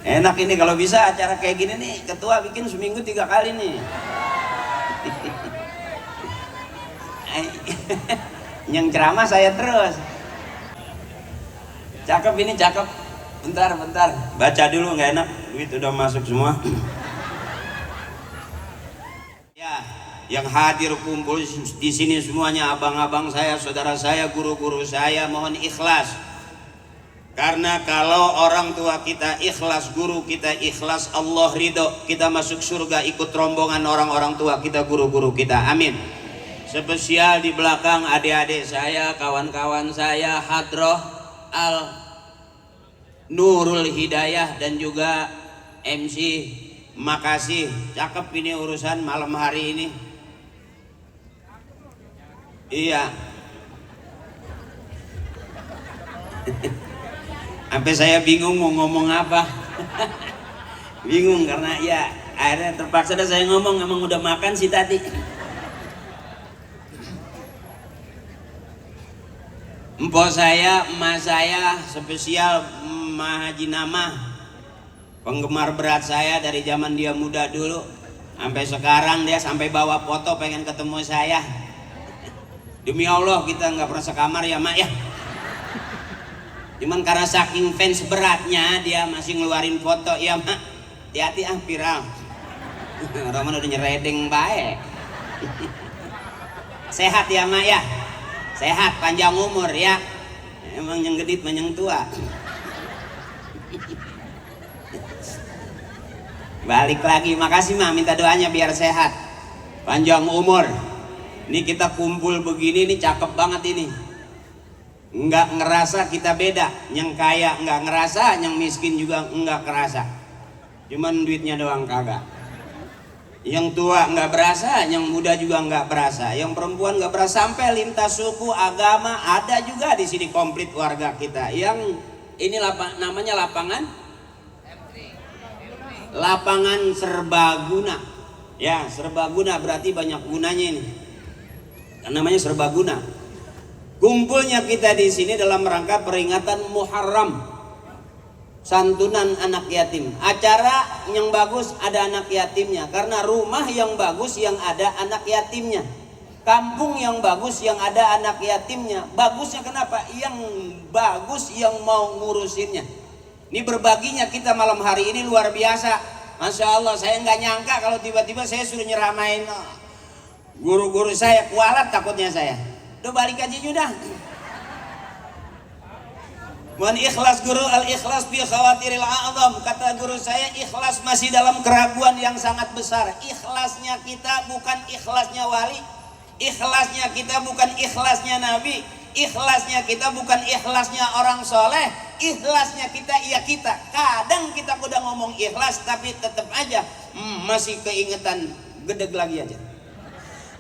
Enak ini kalau bisa acara kayak gini nih, ketua bikin seminggu 3 kali nih. Yang ceramah saya terus. Cakep ini, cakep. Bentar, baca dulu, nggak enak. Duit udah masuk semua. Ya, yang hadir kumpul di sini semuanya abang-abang saya, saudara saya, guru-guru saya, mohon ikhlas. Karena kalau orang tua kita ikhlas, guru kita ikhlas, Allah ridho, kita masuk surga ikut rombongan orang-orang tua kita, guru-guru kita. Amin. Spesial di belakang adik-adik saya, kawan-kawan saya, Hadroh Al Nurul Hidayah dan juga MC. Makasih, cakep ini urusan malam hari ini. Iya. Sampai saya bingung mau ngomong apa. Bingung karena ya akhirnya terpaksa dah saya ngomong, emang udah makan sih tadi. Empok saya, emak saya, spesial Emak Haji Nama, penggemar berat saya dari zaman dia muda dulu sampai sekarang. Dia sampai bawa foto pengen ketemu saya. Demi Allah kita nggak pernah sekamar ya mak ya, cuman karena saking fans beratnya dia masih ngeluarin foto. Ya mak, hati-hati viral. Roman udah nyeredeng baik. Sehat ya mak ya, sehat, panjang umur ya. Emang yang gedit yang tua. Balik lagi, makasih mah, minta doanya biar sehat, panjang umur. Ini kita kumpul begini, ini cakep banget ini. Nggak ngerasa kita beda, yang kaya nggak ngerasa, yang miskin juga nggak kerasa. Cuman duitnya doang kagak. Yang tua nggak berasa, yang muda juga nggak berasa, yang perempuan nggak berasa, sampai lintas suku, agama ada juga di sini, komplit warga kita. Yang ini namanya lapangan serbaguna. Ya, serbaguna berarti banyak gunanya ini. Namanya serbaguna. Kumpulnya kita di sini dalam rangka peringatan Muharram, santunan anak yatim. Acara yang bagus ada anak yatimnya, karena rumah yang bagus yang ada anak yatimnya. Kampung yang bagus yang ada anak yatimnya. Bagusnya kenapa? Yang bagus yang mau ngurusinnya. Ini berbaginya kita malam hari ini luar biasa. Masya Allah, saya nggak nyangka kalau tiba-tiba saya suruh nyeramain guru-guru saya, kualat takutnya saya. Udah balik aja udah. Mohon ikhlas guru, al-ikhlas fi khawatiril a'zam. Kata guru saya, ikhlas masih dalam keraguan yang sangat besar. Ikhlasnya kita bukan ikhlasnya wali, ikhlasnya kita bukan ikhlasnya nabi, ikhlasnya kita bukan ikhlasnya orang soleh, ikhlasnya kita ya kita. Kadang kita udah ngomong ikhlas tapi tetap aja masih keingetan, gedeg lagi aja.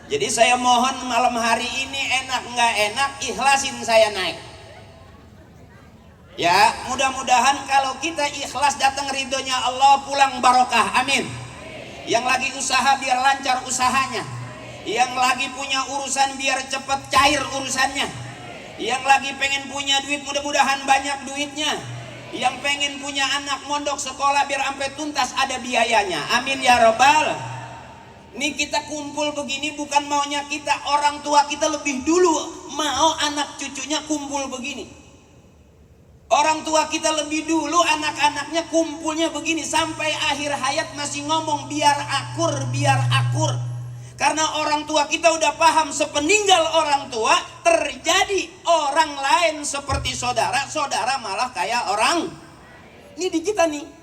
Jadi saya mohon malam hari ini, enak nggak enak, ikhlasin saya naik. Ya, mudah-mudahan kalau kita ikhlas datang ridhonya Allah, pulang barokah. Amin. Yang lagi usaha biar lancar usahanya, yang lagi punya urusan biar cepat cair urusannya, yang lagi pengen punya duit mudah-mudahan banyak duitnya, yang pengen punya anak mondok sekolah biar sampai tuntas ada biayanya. Amin ya robbal. Ini kita kumpul begini bukan maunya kita, orang tua kita lebih dulu mau anak cucunya kumpul begini. Orang tua kita lebih dulu anak-anaknya kumpulnya begini, sampai akhir hayat masih ngomong biar akur, biar akur. Karena orang tua kita udah paham, sepeninggal orang tua terjadi orang lain seperti saudara, saudara malah kayak orang. Ini di kita nih.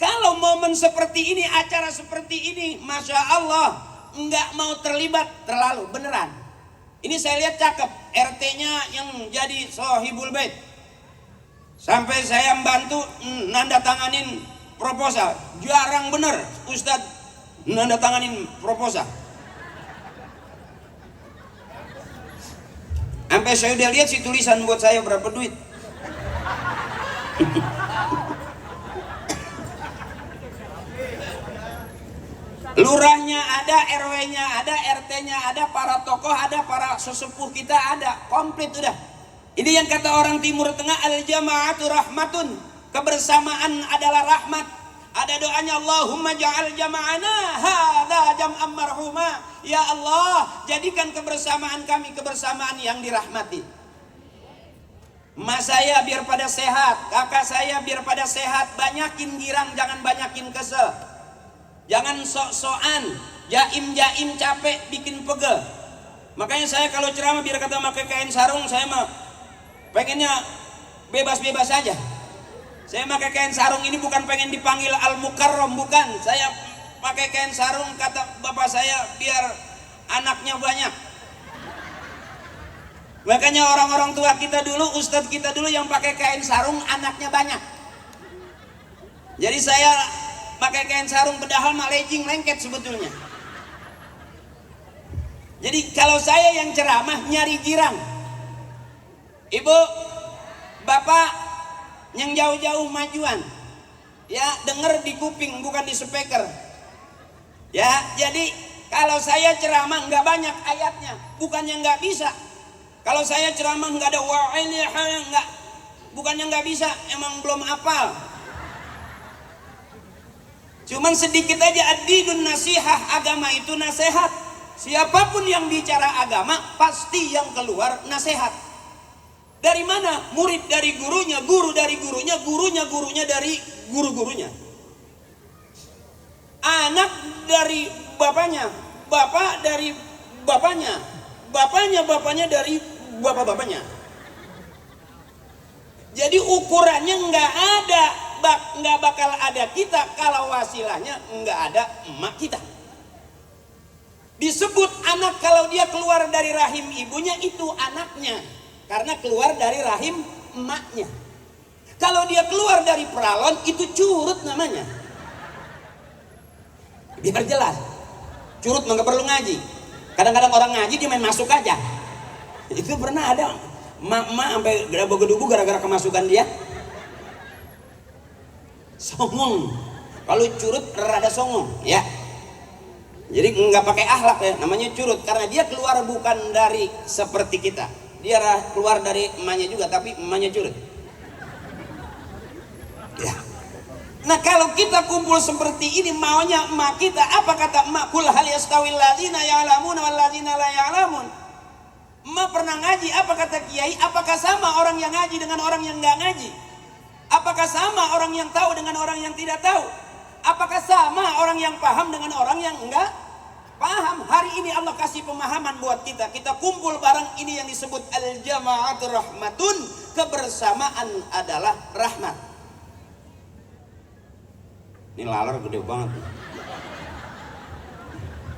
Kalau momen seperti ini, acara seperti ini, Masya Allah, nggak mau terlibat terlalu, beneran. Ini saya lihat cakep, RT-nya yang jadi sohibul bait. Sampai saya membantu nanda tanganin proposal. Jarang bener Ustadz nanda tanganin proposal. Sampai saya udah lihat si tulisan buat saya berapa duit. Lurahnya ada, RW-nya ada, RT-nya ada, para tokoh ada, para sesepuh kita ada, komplit udah. Ini yang kata orang Timur Tengah, al-jama'atu rahmatun. Kebersamaan adalah rahmat. Ada doanya, Allahumma ja'al jama'ana hadza jam'an marhuma. Ya Allah, jadikan kebersamaan kami kebersamaan yang dirahmati. Mas saya biar pada sehat, kakak saya biar pada sehat. Banyakin girang, jangan banyakin kesel. Jangan sok-sokan, jaim-jaim capek bikin pegel. Makanya saya kalau ceramah biar kata pakai kain sarung, saya mah pengennya bebas-bebas saja. Saya pakai kain sarung ini bukan pengen dipanggil Al-Mukarram, bukan. Saya pakai kain sarung kata bapak saya biar anaknya banyak. Makanya orang-orang tua kita dulu, ustadz kita dulu yang pakai kain sarung anaknya banyak. Jadi saya pakai kain sarung padahal mah legging lengket sebetulnya. Jadi kalau saya yang ceramah nyari girang. Ibu, bapak yang jauh-jauh majuan, ya denger di kuping bukan di speaker. Ya, jadi kalau saya ceramah nggak banyak ayatnya, bukannya nggak bisa. Kalau saya ceramah nggak ada wa'ilihah, nggak, bukannya nggak bisa, emang belum hafal. Cuman sedikit aja ad-dinun nasihah, agama itu nasihat. Siapapun yang bicara agama pasti yang keluar nasihat. Dari mana? Murid dari gurunya, guru dari gurunya, gurunya dari guru-gurunya. Anak dari bapaknya, bapak dari bapaknya, bapaknya dari bapak-bapaknya. Jadi ukurannya nggak bakal ada kita kalau wasilahnya nggak ada emak kita. Disebut anak kalau dia keluar dari rahim ibunya itu anaknya, karena keluar dari rahim emaknya. Kalau dia keluar dari peralon itu curut namanya. Biar jelas, curut nggak perlu ngaji. Kadang-kadang orang ngaji dia main masuk aja. Itu pernah ada mak sampai gedabog-gedubu gara-gara kemasukan dia. Songong. Kalau curut rada songong, ya. Jadi nggak pakai akhlak ya, namanya curut karena dia keluar bukan dari seperti kita. Dia keluar dari emaknya juga, tapi emaknya curut. Ya. Nah kalau kita kumpul seperti ini maunya emak kita, apa kata emak? Kul hal yastawil ladzina ya'lamun wal ladzina la ya'lamun. Emak pernah ngaji, apa kata kiai? Apakah sama orang yang ngaji dengan orang yang nggak ngaji? Apakah sama orang yang tahu dengan orang yang tidak tahu? Apakah sama orang yang paham dengan orang yang enggak paham? Hari ini Allah kasih pemahaman buat kita. Kita kumpul bareng, ini yang disebut al-jama'atu rahmatun. Kebersamaan adalah rahmat. Ini laler gede banget.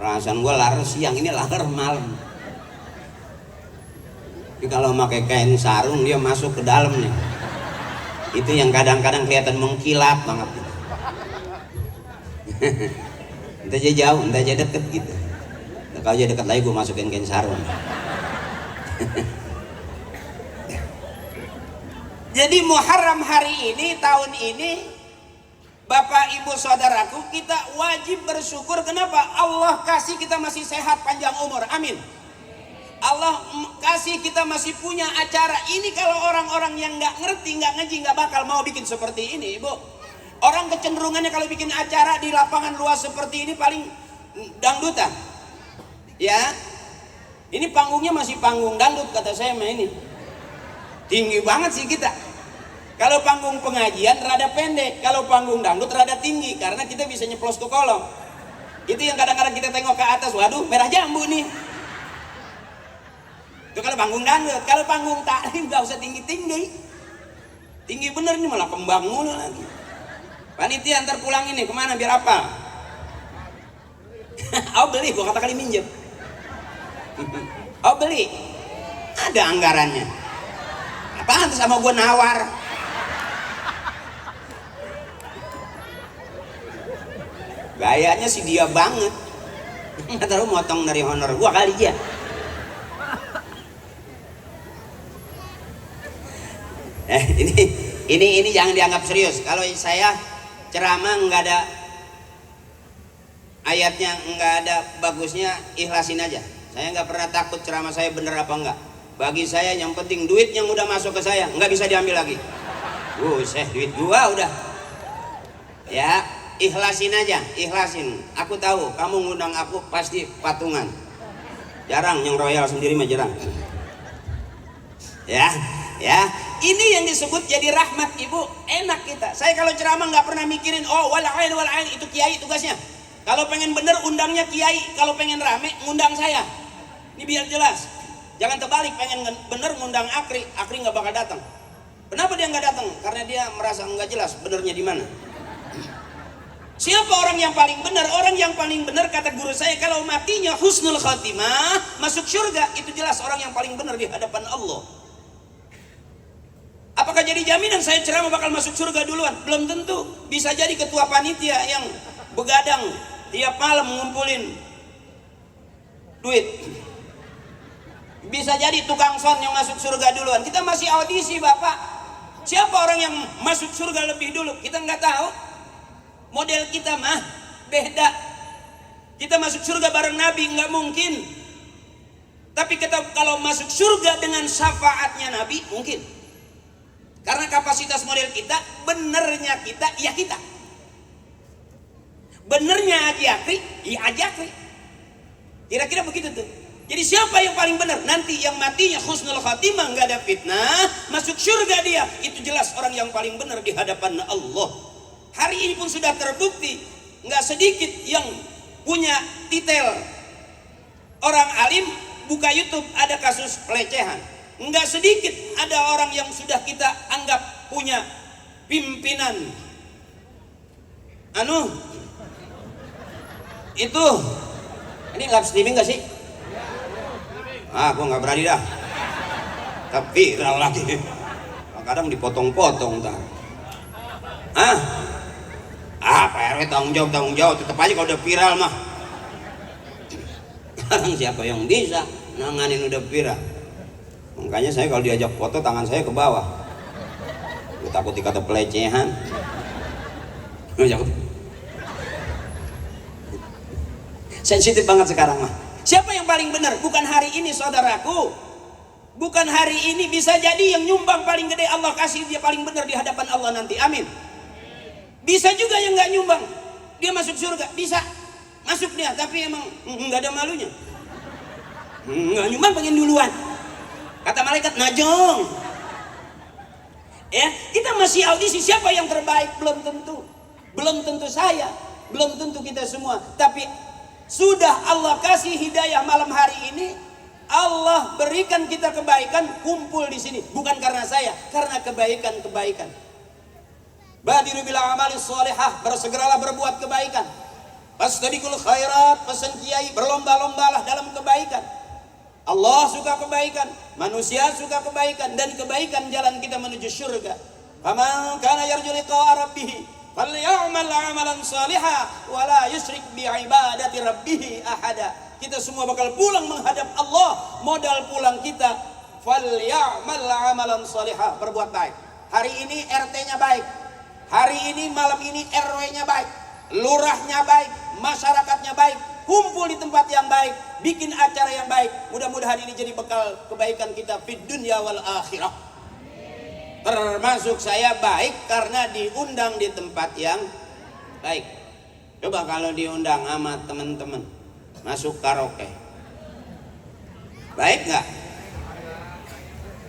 Perasaan gue laler siang, ini laler malam. Jadi kalau pakai kain sarung dia masuk ke dalam nih. Itu yang kadang-kadang kelihatan mengkilap banget. Entah aja jauh, entah aja deket gitu. Nah, kalau aja deket lagi gue masukin kain sarung. Jadi Muharram hari ini, tahun ini, Bapak Ibu Saudaraku, kita wajib bersyukur. Kenapa? Allah kasih kita masih sehat panjang umur. Amin. Allah kasih kita masih punya acara ini. Kalau orang-orang yang nggak ngerti, nggak ngaji, nggak bakal mau bikin seperti ini, Ibu. Orang kecenderungannya kalau bikin acara di lapangan luas seperti ini paling dangdutan. Ya, ini panggungnya masih panggung dangdut kata saya mah ini. Tinggi banget sih kita. Kalau panggung pengajian rada pendek, kalau panggung dangdut rada tinggi karena kita bisa nyeplos ke kolong. Itu yang kadang-kadang kita tengok ke atas, waduh merah jambu nih. Itu kalau panggung dangdut. Kalau panggung taklim gak usah tinggi-tinggi. Tinggi bener nih malah kembang mulu lagi. Panitia antar pulang ini kemana biar apa? Oh beli, gua kata kali minjem. Oh beli, ada anggarannya. Apaan tuh sama gua nawar? Gayanya sih dia banget. Nggak tahu motong dari honor gua kali ya. Ini jangan dianggap serius. Kalau saya ceramah nggak ada ayatnya, nggak ada bagusnya, ikhlasin aja. Saya nggak pernah takut ceramah saya bener apa enggak. Bagi saya yang penting duit yang udah masuk ke saya nggak bisa diambil lagi. Buset, duit gua udah. Ya, ikhlasin aja, ikhlasin. Aku tahu kamu ngundang aku pasti patungan. Jarang yang royal sendiri mah jarang. Ya, ya. Ini yang disebut jadi rahmat ibu. Enak kita. Saya kalau ceramah nggak pernah mikirin oh wal ain itu kiai tugasnya. Kalau pengen bener undangnya kiai, kalau pengen rame ngundang saya. Ini biar jelas. Jangan terbalik, pengen bener ngundang Akri nggak bakal datang. Kenapa dia nggak datang? Karena dia merasa nggak jelas benernya di mana. Siapa orang yang paling benar? Orang yang paling benar kata guru saya kalau matinya husnul khatimah masuk surga, itu jelas orang yang paling benar di hadapan Allah. Apakah jadi jaminan saya ceramah bakal masuk surga duluan? Belum tentu. Bisa jadi ketua panitia yang begadang tiap malam ngumpulin duit. Bisa jadi tukang son yang masuk surga duluan. Kita masih audisi Bapak. Siapa orang yang masuk surga lebih dulu? Kita nggak tahu. Model kita mah beda. Kita masuk surga bareng Nabi nggak mungkin. Tapi kita kalau masuk surga dengan syafaatnya Nabi mungkin. Karena kapasitas model kita, benernya kita, ya kita. Benernya Haji Akri, ya Haji Akri. Kira-kira begitu tuh. Jadi siapa yang paling benar? Nanti yang matinya husnul khatimah, nggak ada fitnah, masuk surga dia. Itu jelas orang yang paling benar di hadapan Allah. Hari ini pun sudah terbukti, nggak sedikit yang punya titel orang alim buka YouTube ada kasus pelecehan. Nggak sedikit ada orang yang sudah kita anggap punya pimpinan itu ini live streaming nggak sih? Gua nggak berani dah. Tapi viral lagi. Kadang dipotong-potong tar. Pak RW tanggung jawab. Tetap aja kalau udah viral mah. Sekarang siapa yang bisa nanganin udah viral? Makanya saya kalau diajak foto tangan saya ke bawah. Gue takut dikata pelecehan. Sensitif banget sekarang mah. Siapa yang paling benar? Bukan hari ini saudaraku. Bukan hari ini, bisa jadi yang nyumbang paling gede Allah kasih dia paling benar di hadapan Allah nanti. Amin. Bisa juga yang nggak nyumbang dia masuk surga, bisa masuk dia, tapi emang nggak ada malunya. Nggak nyumbang pengen duluan. Kata malaikat najong. Ya, kita masih audisi siapa yang terbaik belum tentu. Belum tentu saya, belum tentu kita semua. Tapi sudah Allah kasih hidayah malam hari ini. Allah berikan kita kebaikan, kumpul di sini. Bukan karena saya, karena kebaikan-kebaikan. Badiru bil amali sholihah, bersegeralah berbuat kebaikan. Fastabiqul khairat, pesan kiai, berlomba-lombalah dalam kebaikan. Allah suka kebaikan, manusia suka kebaikan, dan kebaikan jalan kita menuju surga. Faman kana yarju liqa'a rabbih falyamal 'amalan shalihan wa la yusyrik bi ibadati rabbih ahada. Kita semua bakal pulang menghadap Allah. Modal pulang kita falyamal 'amalan shalihan, berbuat baik. Hari ini RT-nya baik. Hari ini malam ini RW-nya baik. Lurahnya baik, masyarakatnya baik. Kumpul di tempat yang baik, bikin acara yang baik. Mudah-mudahan ini jadi bekal kebaikan kita fid dunya wal akhirah. Termasuk saya baik karena diundang di tempat yang baik. Coba kalau diundang sama teman-teman masuk karaoke, baik nggak?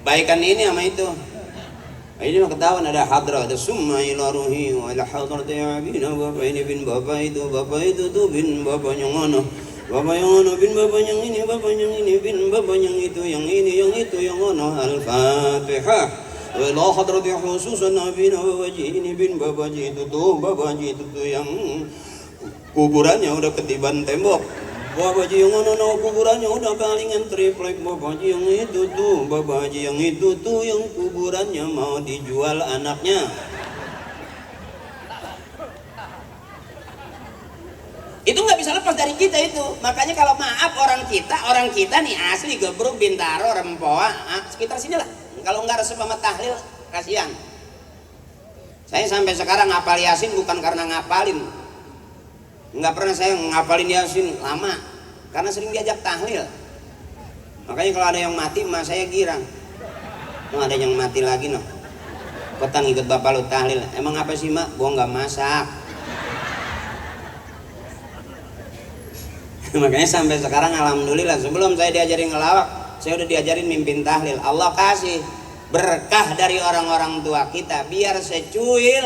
Baikan ini sama itu. Ini mah ketahuan ada hadrah, ada summa ila ruhi wa ila hadrati abina bapak ini bin bapak itu tuh bin bapak yang mana, bapak yang mana bin bapak yang ini, bapak yang ini bin bapak yang itu, yang ini yang itu yang mana. Al-Fatihah. Wa ila hadrati khususan abina bapak ini bin bapak itu tuh, bapak itu tuh yang kuburannya udah ketiban tembok. Bapak Haji yang mana kuburannya udah palingan triplek. Bapak Haji yang itu tuh, Bapak Haji yang itu tuh yang kuburannya mau dijual anaknya. Itu nggak bisa lepas dari kita itu. Makanya kalau maaf orang kita nih asli Gebruk, Bintaro, Rempoa, sekitar sini lah. Kalau nggak resep sama tahlil, kasihan. Saya sampai sekarang ngapal Yasin bukan karena ngapalin. Nggak pernah saya ngapalin Yasin lama karena sering diajak tahlil. Makanya kalau ada yang mati mah saya girang. Ada yang mati lagi noh. Petang ikut bapak lu tahlil. Emang apa sih mak? Gua nggak masak. Makanya sampai sekarang alhamdulillah, sebelum saya diajarin ngelawak, saya udah diajarin mimpin tahlil. Allah kasih berkah dari orang-orang tua kita, biar secuil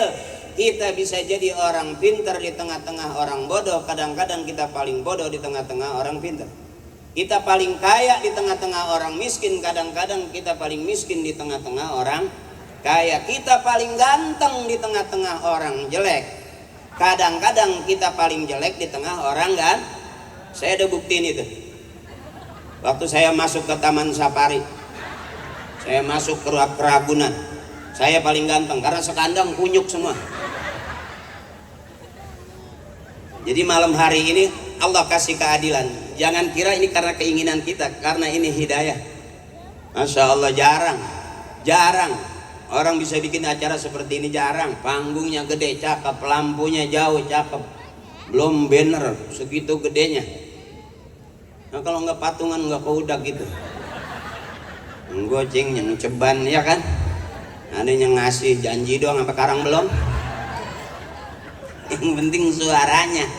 kita bisa jadi orang pintar di tengah-tengah orang bodoh. Kadang-kadang kita paling bodoh di tengah-tengah orang pintar. Kita paling kaya di tengah-tengah orang miskin. Kadang-kadang kita paling miskin di tengah-tengah orang kaya. Kita paling ganteng di tengah-tengah orang jelek. Kadang-kadang kita paling jelek di tengah orang kan. Saya ada buktiin itu. Waktu saya masuk ke Taman Safari, saya masuk ke Ragunan, saya paling ganteng karena sekandang kunyuk semua. Jadi malam hari ini Allah kasih keadilan. Jangan kira ini karena keinginan kita, karena ini hidayah. Masya Allah, jarang orang bisa bikin acara seperti ini, jarang. Panggungnya gede, cakep, lampunya jauh, cakep, belum banner segitu gedenya. Nah kalau nggak patungan nggak keudak gitu, goceng yang ceban ya kan, ada yang ngasih janji doang, sampai sekarang belum. Yang penting suaranya.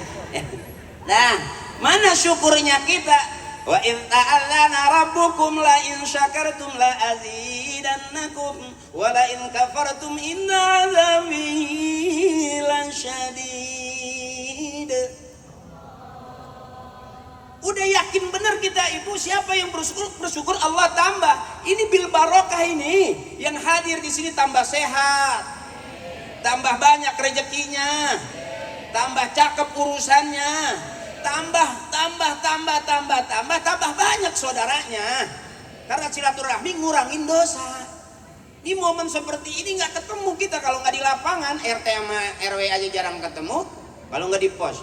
Nah, mana syukurnya kita? Wa in ta'allana rabbukum la in syakartum la azidannakum wa la in kafartum inna 'adzabi lasyadid. Udah yakin benar kita ibu, siapa yang bersyukur Allah tambah. Ini bil barokah ini yang hadir di sini tambah sehat, tambah banyak rezekinya, tambah cakep urusannya, tambah banyak saudaranya. Karena silaturahmi ngurangin dosa. Di momen seperti ini nggak ketemu kita kalau nggak di lapangan. RT sama RW aja jarang ketemu kalau nggak di pos.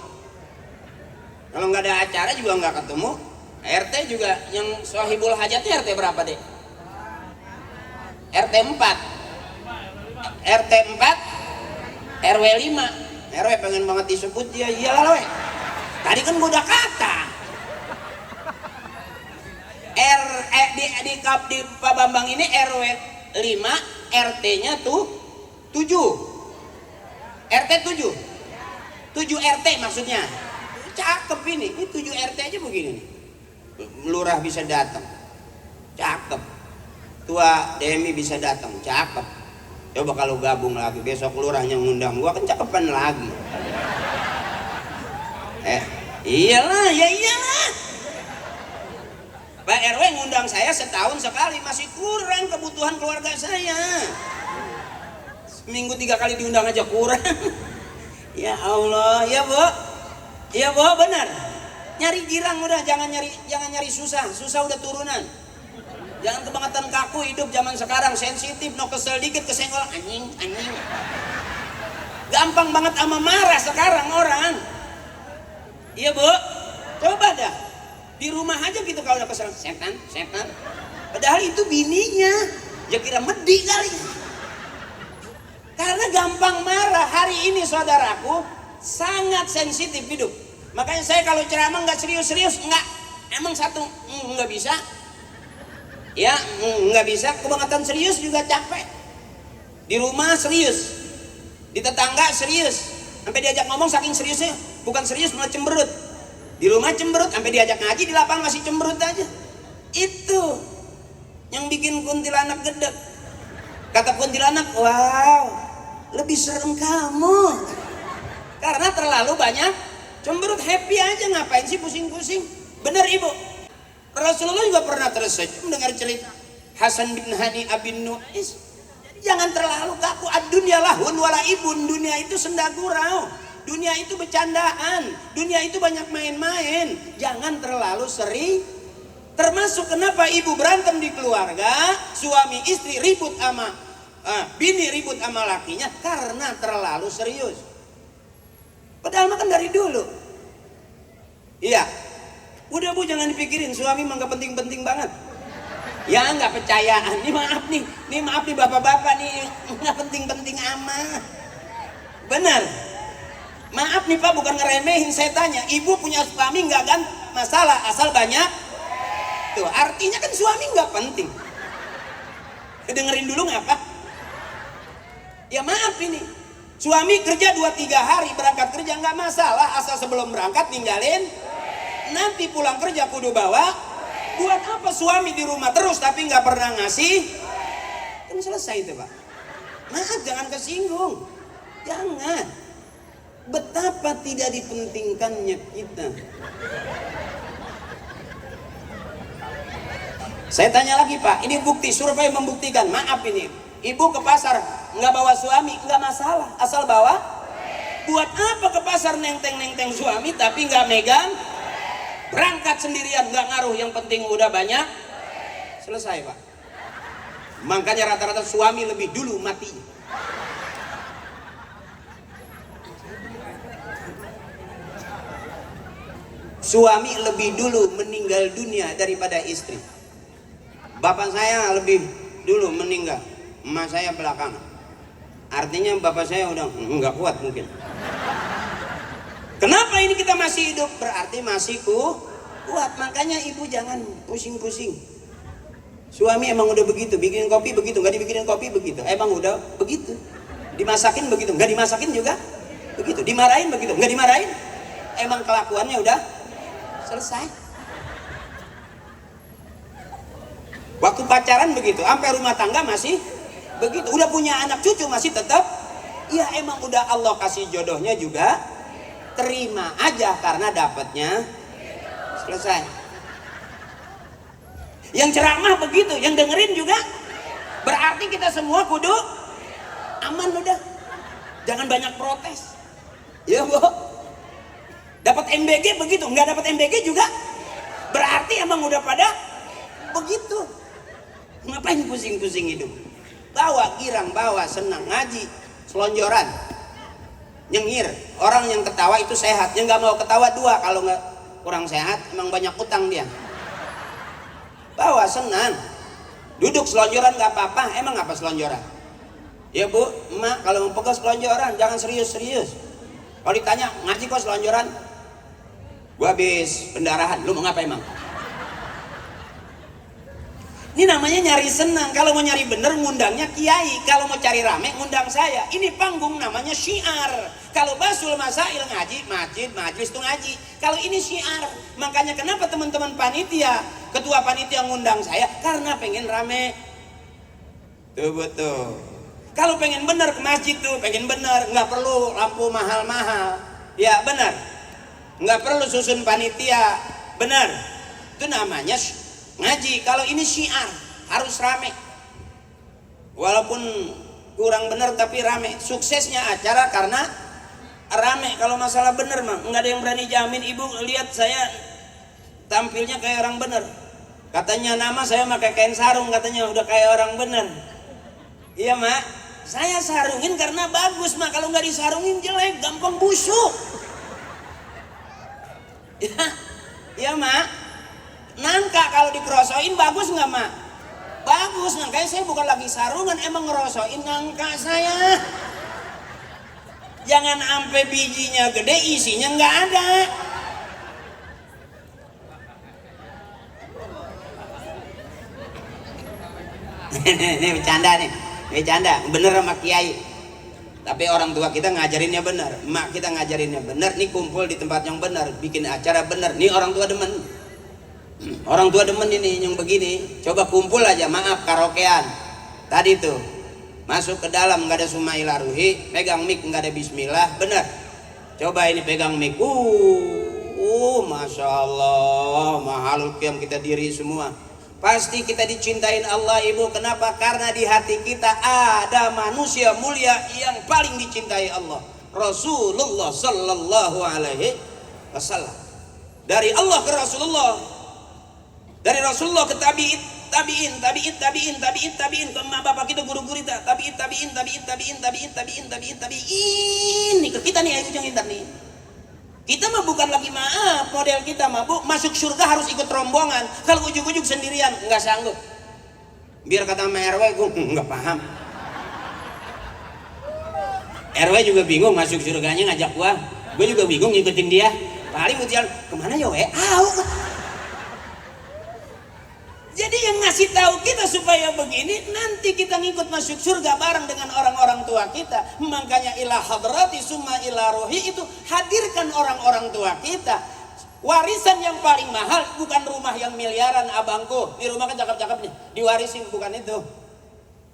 Kalau nggak ada acara juga nggak ketemu. RT juga yang sohibul hajatnya RT berapa deh? RT 4 RT 4 RW 5. RW pengen banget disebut dia, iyalah we. Tadi kan gua udah kata. Di Pak Bambang ini RW 5, RT-nya tuh 7. RT 7. 7 RT maksudnya. Cakep ini 7 RT aja begini nih. Lurah bisa datang, cakep. Tua DMI bisa datang, cakep. Coba kalau gabung lagi, besok lurahnya ngundang gua kan cakepan lagi. Iyalah, ya iyalah. Pak RW ngundang saya setahun sekali, masih kurang kebutuhan keluarga saya. Seminggu 3 kali diundang aja kurang. Ya Allah, ya Bu. Iya boh, benar. Nyari girang udah, jangan nyari susah udah turunan. Jangan kebangetan kaku hidup zaman sekarang, sensitif, no kesel dikit kesenggol anjing. Gampang banget sama marah sekarang orang. Iya bu, coba dah di rumah aja gitu kalau udah kesel, setan. Padahal itu bininya, ya kira medi kali. Karena gampang marah. Hari ini saudaraku sangat sensitif hidup. Makanya saya kalau ceramah nggak serius, nggak. Emang satu nggak bisa. Ya nggak bisa. Kebangetan serius juga capek. Di rumah serius, di tetangga serius. Sampai diajak ngomong saking seriusnya, bukan serius malah cemberut. Di rumah cemberut, sampai diajak ngaji di lapangan masih cemberut aja. Itu yang bikin kuntilanak gedek. Kata kuntilanak, wow, lebih serem kamu. Karena terlalu banyak cemberut. Happy aja, ngapain sih pusing-pusing. Bener ibu, Rasulullah juga pernah tersenyum dengar cerita Hasan bin Hani bin Nu'is. Jangan terlalu kaku. Ad-dunya lahun wala ibun. Dunia itu senda gurau, dunia itu bercandaan, dunia itu banyak main-main. Jangan terlalu sering. Termasuk kenapa ibu berantem di keluarga, suami istri ribut sama bini ribut sama lakinya, karena terlalu serius. Padahal makan dari dulu. Iya. Udah bu, jangan dipikirin, suami mah gak penting-penting banget. Ya nggak percayaan. Ini maaf nih bapak-bapak nih, nggak penting-penting amat. Benar. Maaf nih pak, bukan ngeremehin, saya tanya. Ibu punya suami nggak kan masalah, asal banyak. Tuh artinya kan suami nggak penting. Dengerin dulu nggak pak? Ya maaf ini, suami kerja 2-3 hari berangkat kerja nggak masalah, asal sebelum berangkat ninggalin. Nanti pulang kerja kudu bawa. Buat apa suami di rumah terus tapi nggak pernah ngasih? Kan selesai itu Pak. Maaf, jangan kesinggung, jangan. Betapa tidak dipentingkannya kita. Saya tanya lagi Pak, ini bukti, survei membuktikan. Maaf ini, ibu ke pasar nggak bawa suami nggak masalah, asal bawa. Buat apa ke pasar nenteng suami tapi nggak megang? Berangkat sendirian nggak ngaruh, yang penting udah banyak. Selesai Pak. Makanya rata-rata suami lebih dulu matinya. Suami lebih dulu meninggal dunia daripada istri. Bapak saya lebih dulu meninggal, emak saya belakangan. Artinya bapak saya udah nggak kuat mungkin. Kenapa ini kita masih hidup? Berarti masih kuat. Makanya ibu jangan pusing-pusing. Suami emang udah begitu, bikinin kopi begitu, nggak dibikinin kopi begitu. Emang udah begitu. Dimasakin begitu, nggak dimasakin juga begitu. Dimarahin begitu, nggak dimarahin. Emang kelakuannya udah selesai. Waktu pacaran begitu, sampai rumah tangga masih begitu. Udah punya anak cucu masih tetap. Ya emang udah Allah kasih jodohnya juga. Terima aja karena dapatnya selesai. Yang ceramah begitu, yang dengerin juga. Berarti kita semua kudu aman udah. Jangan banyak protes. Ya Bu. Dapat MBG begitu, nggak dapat MBG juga. Berarti emang udah pada begitu. Ngapain pusing-pusing hidup? Bawa girang, bawa senang, ngaji, selonjoran, nyengir. Orang yang ketawa itu sehat, yang nggak mau ketawa dua. Kalau nggak kurang sehat, emang banyak utang dia. Bawa senang, duduk selonjoran nggak apa-apa. Emang apa selonjoran? Ya Bu, emak kalau mau pegang selonjoran jangan serius-serius. Kalau ditanya ngaji kok selonjoran? Gua habis pendarahan. Lu mau ngapa emang? Ini namanya nyari senang. Kalau mau nyari bener ngundangnya kiai. Kalau mau cari rame ngundang saya. Ini panggung namanya syiar. Kalau basul masail ngaji, masjid, majlis itu ngaji. Kalau ini syiar. Makanya kenapa teman-teman panitia, ketua panitia ngundang saya? Karena pengen rame. Tuh betul. Kalau pengen bener ke masjid tuh, pengen bener. Nggak perlu lampu mahal-mahal. Ya bener. Nggak perlu susun panitia. Bener. Itu namanya ngaji. Kalau ini syiar harus rame, walaupun kurang benar tapi rame. Suksesnya acara karena rame. Kalau masalah benar mah nggak ada yang berani jamin. Ibu lihat saya tampilnya kayak orang benar. Katanya nama saya pakai kain sarung, katanya udah kayak orang benar. Iya mak, saya sarungin karena bagus mak. Kalau nggak disarungin jelek, gampang busuk. Ya mak. Nangka kalau dikerosoin bagus nggak mak? Bagus. Nangkanya saya bukan lagi sarungan, emang ngerosoin nangka saya. Jangan ampe bijinya gede isinya nggak ada. Ini bercanda nih, bercanda. Bener sama kiai. Tapi orang tua kita ngajarinnya bener, emak kita ngajarinnya bener. Nih kumpul di tempat yang bener, bikin acara bener. Nih orang tua demen. Orang tua demen ini yang begini. Coba kumpul aja, maaf karaokean tadi tuh, masuk ke dalam nggak ada Sumaila Ruhi, pegang mic nggak ada bismillah, bener. Coba ini pegang mic, masya Allah, mahalul qiyam kita diri semua. Pasti kita dicintain Allah ibu. Kenapa? Karena di hati kita ada manusia mulia yang paling dicintai Allah, Rasulullah Sallallahu Alaihi Wasallam. Dari Allah ke Rasulullah, dari Rasulullah ke tabiin ke emak bapak kita, guru-guru kita, tabiin nih ke kita nih, ayo yang intar nih. Kita mah bukan lagi maaf model kita mah Bu, masuk surga harus ikut rombongan. Kalau ujuk-ujuk sendirian nggak sanggup. Biar kata sama RW gue nggak paham. RW juga bingung masuk surganya ngajak gue juga bingung ngikutin dia. Paling ujian kemana ya we? Jadi yang ngasih tahu kita supaya begini, nanti kita ngikut masuk surga bareng dengan orang-orang tua kita. Makanya ila hadrati summa ila rohi, itu hadirkan orang-orang tua kita. Warisan yang paling mahal bukan rumah yang miliaran abangku. Di rumah kan cakep-cakep nih, diwarisin, bukan itu.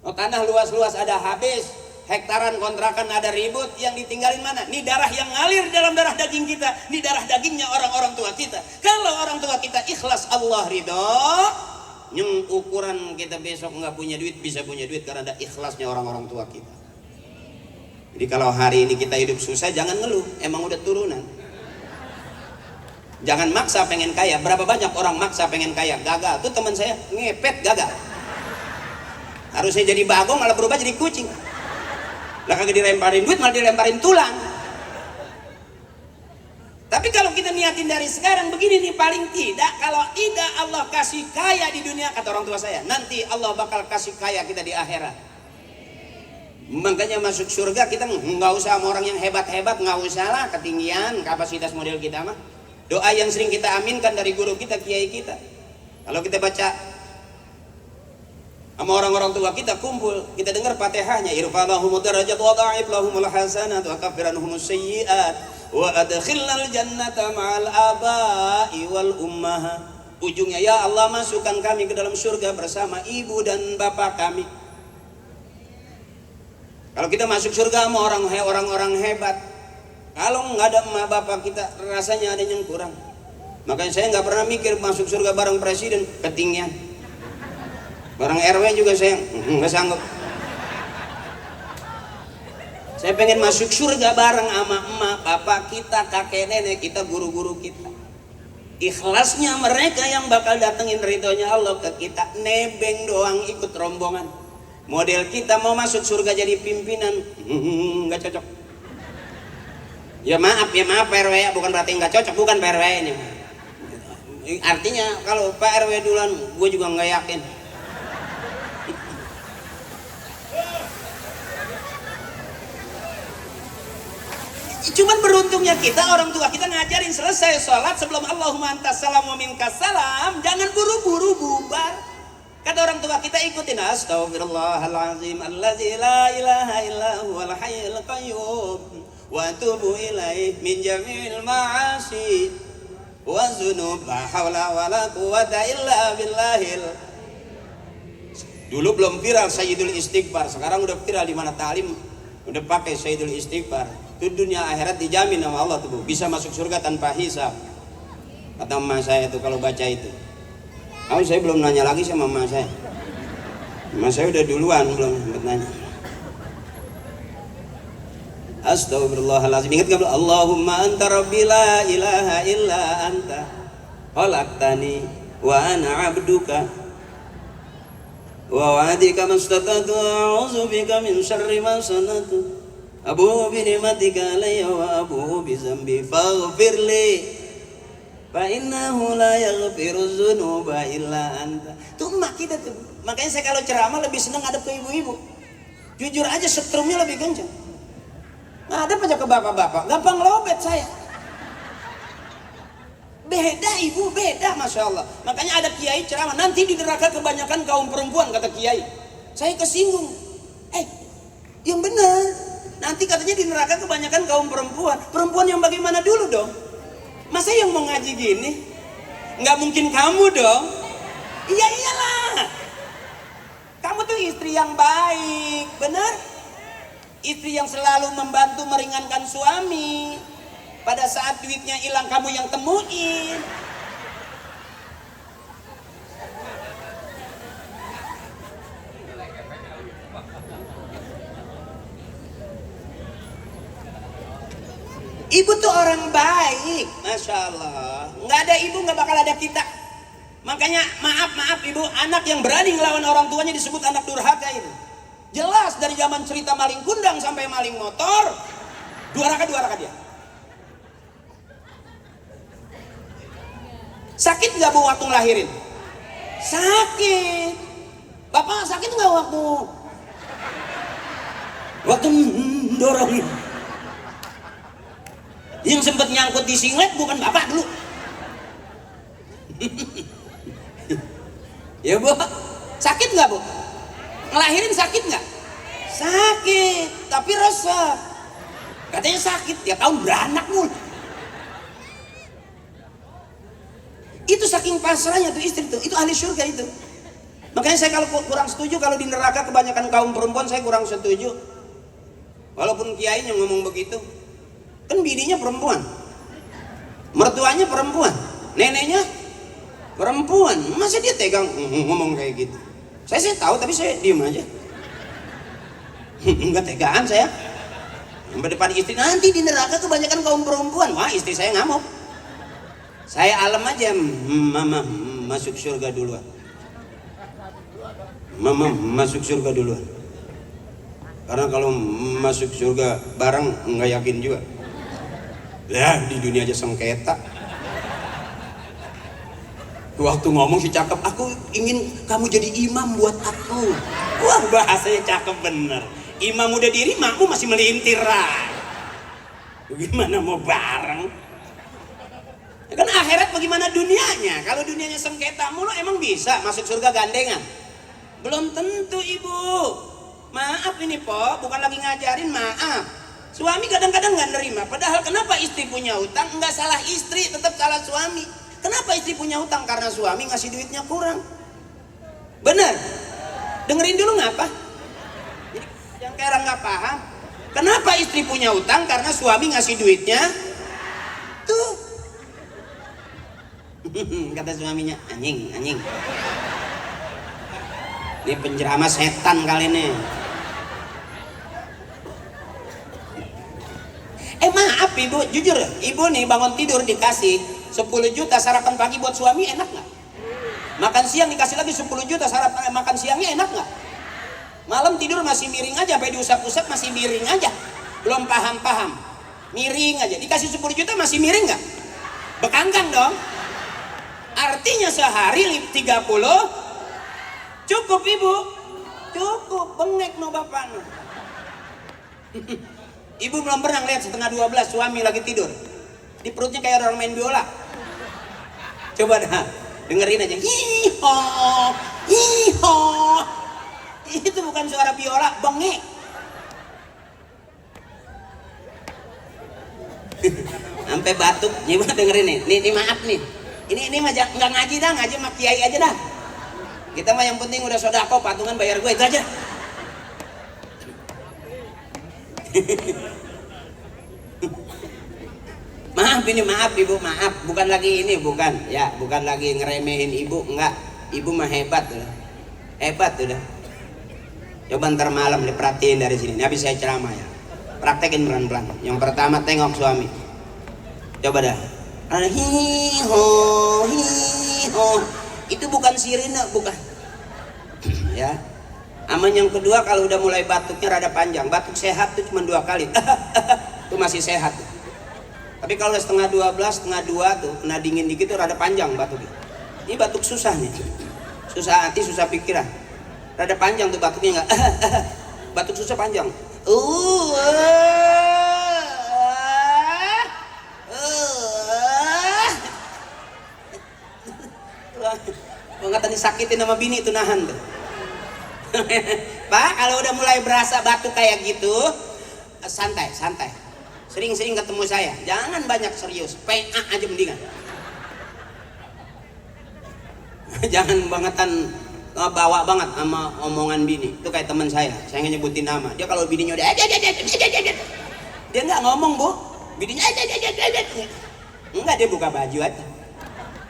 Oh, tanah luas-luas ada habis, hektaran kontrakan ada ribut, yang ditinggalin mana? Ini darah yang ngalir dalam darah daging kita, ini darah dagingnya orang-orang tua kita. Kalau orang tua kita ikhlas, Allah ridho. Yang ukuran kita besok nggak punya duit bisa punya duit karena ada ikhlasnya orang-orang tua kita. Jadi kalau hari ini kita hidup susah, jangan ngeluh, emang udah turunan. Jangan maksa pengen kaya. Berapa banyak orang maksa pengen kaya, gagal. Tuh teman saya ngepet, gagal. Harusnya jadi bagong malah berubah jadi kucing. Lah kagak dilemparin duit malah dilemparin tulang. Tapi kalau kita niatin dari sekarang begini nih, paling tidak, kalau tidak Allah kasih kaya di dunia, kata orang tua saya, nanti Allah bakal kasih kaya kita di akhirat. Makanya masuk surga kita nggak usah sama orang yang hebat-hebat, nggak usah lah, ketinggian kapasitas model kita mah. Doa yang sering kita aminkan dari guru kita, kiai kita. Kalau kita baca sama orang-orang tua kita kumpul, kita dengar Fatihahnya, irfa'lahumud darajat wa dha'if lahumul hasanat wa kaffiranhumus sayyi'at wa adkhilnal jannata ma'al aba'i wal ummaha. Ujungnya, ya Allah masukkan kami ke dalam surga bersama ibu dan bapak kami. Kalau kita masuk surga sama orang-orang hebat, kalau nggak ada emak bapak kita, rasanya ada yang kurang. Makanya saya nggak pernah mikir masuk surga bareng presiden, ketinggian. Bareng RW juga saya nggak sanggup. Saya pengen masuk surga bareng sama emak, bapak kita, kakek nenek kita, guru-guru kita. Ikhlasnya mereka yang bakal datengin ridhonya Allah ke kita. Nebeng doang ikut rombongan. Model kita mau masuk surga jadi pimpinan, nggak cocok. Ya maaf Pak RW, bukan berarti nggak cocok, bukan Pak RW ini. Artinya kalau Pak RW duluan, gue juga nggak yakin. Cuman beruntungnya kita, orang tua kita ngajarin selesai sholat sebelum Allahumma antas salam wa minkas salam, jangan buru-buru bubar. Kata orang tua kita, ikutin astaghfirullahalazim allazi la ilaha illa huwal hayyul qayyum wa atubu ilaih min jami'il ma'asi wa dzunub la haula wala quwwata illa billahil. Dulu belum viral Sayyidul Istighfar, sekarang udah viral di mana ta'lim udah pakai Sayyidul Istighfar. Itu dunia akhirat dijamin sama Allah tuh, bisa masuk surga tanpa hisab. Kata emak saya tuh kalau baca itu. Saya belum nanya lagi sama emak saya. Emak saya udah duluan belum sempat nanya. Astagfirullahaladzim. Ingat gak? Allahumma anta rabbi la ilaha illa anta khalaqtani wa ana abduka wa wa'adika mastata'tu a'udzu bika min syarri ma sanatu abu bi ni'matika alayya wa abu bi dzambi faghfirli fa innahu la yaghfiru dzunuba illa anta. Tuh emak kita tuh. Makanya saya kalau ceramah lebih senang ngadep ke ibu-ibu. Jujur aja setrumnya lebih kencang. Ngadep aja ke bapak-bapak, gampang lobet saya. Beda ibu, beda, masya Allah. Makanya ada kiai ceramah, nanti di neraka kebanyakan kaum perempuan, kata kiai. Saya kesinggung. Yang benar. Nanti katanya di neraka kebanyakan kaum perempuan. Perempuan yang bagaimana dulu dong? Masa yang mau ngaji gini? Nggak mungkin kamu dong. Iya iyalah. Kamu tuh istri yang baik, benar? Istri yang selalu membantu meringankan suami. Pada saat duitnya hilang kamu yang temuin. Ibu tuh orang baik, masya Allah. Nggak ada ibu nggak bakal ada kita. Makanya maaf ibu, anak yang berani ngelawan orang tuanya disebut anak durhaka itu. Jelas dari zaman cerita maling kundang sampai maling motor, dua raka dia. Sakit nggak bu waktu ngelahirin? Sakit. Bapak sakit nggak waktu dorongin? Yang sempat nyangkut di singlet bukan bapak dulu. Ya Bu, sakit nggak Bu? Ngelahirin sakit nggak? Sakit, tapi resep. Katanya sakit, tiap tahun beranak mulu. Itu saking pasrahnya tuh istri tuh, itu ahli surga itu. Makanya saya kalau kurang setuju kalau di neraka kebanyakan kaum perempuan, saya kurang setuju. Walaupun kiainya ngomong begitu, kan bininya perempuan, mertuanya perempuan, neneknya perempuan, masa dia tegang ngomong kayak gitu? Saya tahu tapi saya diem aja. Enggak tegaan saya. Depan istri, nanti di neraka kebanyakan kaum perempuan. Wah, istri saya ngamuk. Saya alam aja, mama masuk surga duluan. Mama masuk surga duluan. Karena kalau masuk surga bareng nggak yakin juga. Ya di dunia aja sengketa. Waktu ngomong si cakep, aku ingin kamu jadi imam buat aku. Wah bahasanya cakep bener. Imam udah diri, makmu masih melintir. Gimana mau bareng? Ya kan akhirat bagaimana dunianya? Kalau dunianya sengketa mulu emang bisa masuk surga gandengan? Belum tentu ibu. Maaf ini Po, bukan lagi ngajarin, maaf. Suami kadang-kadang nggak nerima. Padahal kenapa istri punya utang? Nggak salah istri, tetap salah suami. Kenapa istri punya utang? Karena suami ngasih duitnya kurang. Bener? Dengerin dulu ngapa? Yang kayak orang nggak paham. Kenapa istri punya utang? Karena suami ngasih duitnya tuh. Kata suaminya, anjing. Ini penceramah setan kali ini. Maaf ibu, jujur ibu nih bangun tidur dikasih 10 juta sarapan pagi buat suami, enak nggak? Makan siang dikasih lagi 10 juta sarapan makan siangnya, enak nggak? Malam tidur masih miring aja, sampai diusap-usap masih miring aja, belum paham miring aja. Dikasih 10 juta masih miring nggak? Bekangkang dong. Artinya sehari 30 cukup ibu, cukup bengek no bapak no. Ibu belum pernah lihat setengah 12 suami lagi tidur di perutnya kayak orang main biola. Coba dah dengerin aja, hiho hiho. Itu bukan suara biola, bengek. Sampai batuk. Gimana dengerin nih? Nih maaf nih. Ini mah nggak ngaji dah, ngaji sama kiai aja dah. Kita mah yang penting udah sodako, patungan bayar gue itu aja. Maaf ibu, maaf. Bukan lagi ini, bukan lagi ngeremehin ibu, enggak. Ibu mah hebat udah. Coba ntar malam diperhatiin dari sini. Ini habis saya ceramah ya. Praktekin pelan-pelan. Yang pertama tengok suami. Coba dah. Hiho. Itu bukan sirine, bukan. Ya. Aman yang kedua kalau udah mulai batuknya rada panjang, batuk sehat tuh cuma 2 kali. Itu masih sehat. Tapi kalau udah setengah 12, setengah 2 tuh kena dingin dikit tuh rada panjang batuknya. Ini batuk susah nih. Susah hati, susah pikiran. Rada panjang tuh batuknya enggak. Batuk susah panjang. Banget disakitin sama bini itu nahan tuh. Pak, kalau udah mulai berasa batuk kayak gitu, santai. Sering-sering ketemu saya, jangan banyak serius, PA aja mendingan. Jangan bangetan bawa banget sama omongan bini. Itu kayak teman saya nggak nyebutin nama. Dia kalau bininya udah dia nggak ngomong bu, bininya enggak, dia buka baju aja,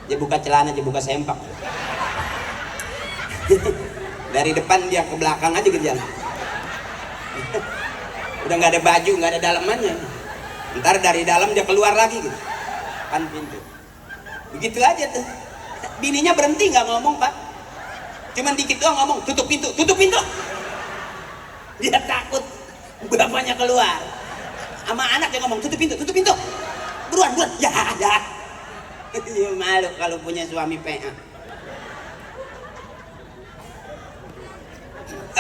dia buka celana, dia buka sempak. Dari depan dia ke belakang aja gitu jalan. Udah nggak ada baju, nggak ada dalamannya. Ntar dari dalam dia keluar lagi gitu, kan pintu. Begitu aja tuh. Bininya berhenti nggak ngomong pak, cuman dikit doang ngomong, tutup pintu. Dia takut bapaknya keluar. Sama anak dia ngomong, tutup pintu, buruan. Ya. Malu kalau punya suami PA.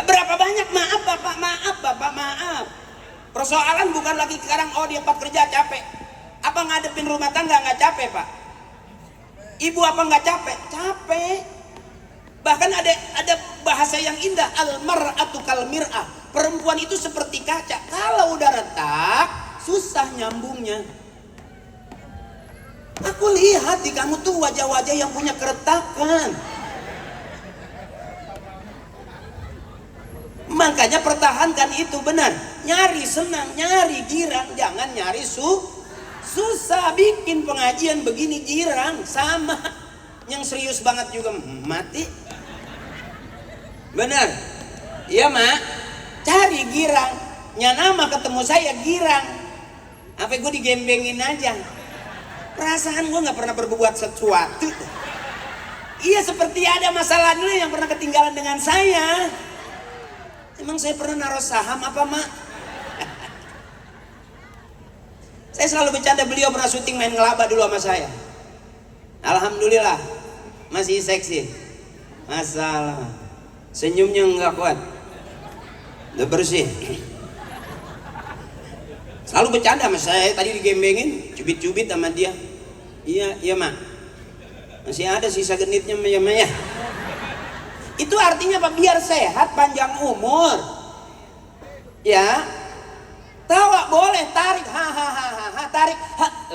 Berapa banyak maaf bapak, maaf. Persoalan bukan lagi sekarang dia 4 kerja capek. Apa ngadepin rumah tangga nggak capek pak? Ibu apa nggak capek? Capek. Bahkan ada bahasa yang indah, al-mar'atu kal mir'ah. Perempuan itu seperti kaca. Kalau udah retak, susah nyambungnya. Aku lihat di kamu tuh wajah-wajah yang punya keretakan. Makanya pertahankan itu, benar. Nyari senang, nyari girang, jangan nyari susah. Bikin pengajian begini girang, sama. Yang serius banget juga mati. Benar. Iya mak, cari girang. Nama ketemu saya girang. Apa gue digembengin aja. Perasaan gue gak pernah berbuat sesuatu. Iya, seperti ada masalah dulu yang pernah ketinggalan dengan saya. Emang saya pernah naruh saham apa mak? Saya selalu bercanda, beliau pernah syuting main ngelaba dulu sama saya. Alhamdulillah masih seksi. Masalah senyumnya nggak kuat, udah bersih. Selalu bercanda sama saya, tadi digembengin, cubit-cubit sama dia. Iya mak, masih ada sisa genitnya ya. Itu artinya apa? Biar sehat, panjang umur. Ya, tawa boleh, tarik, hahaha, tarik,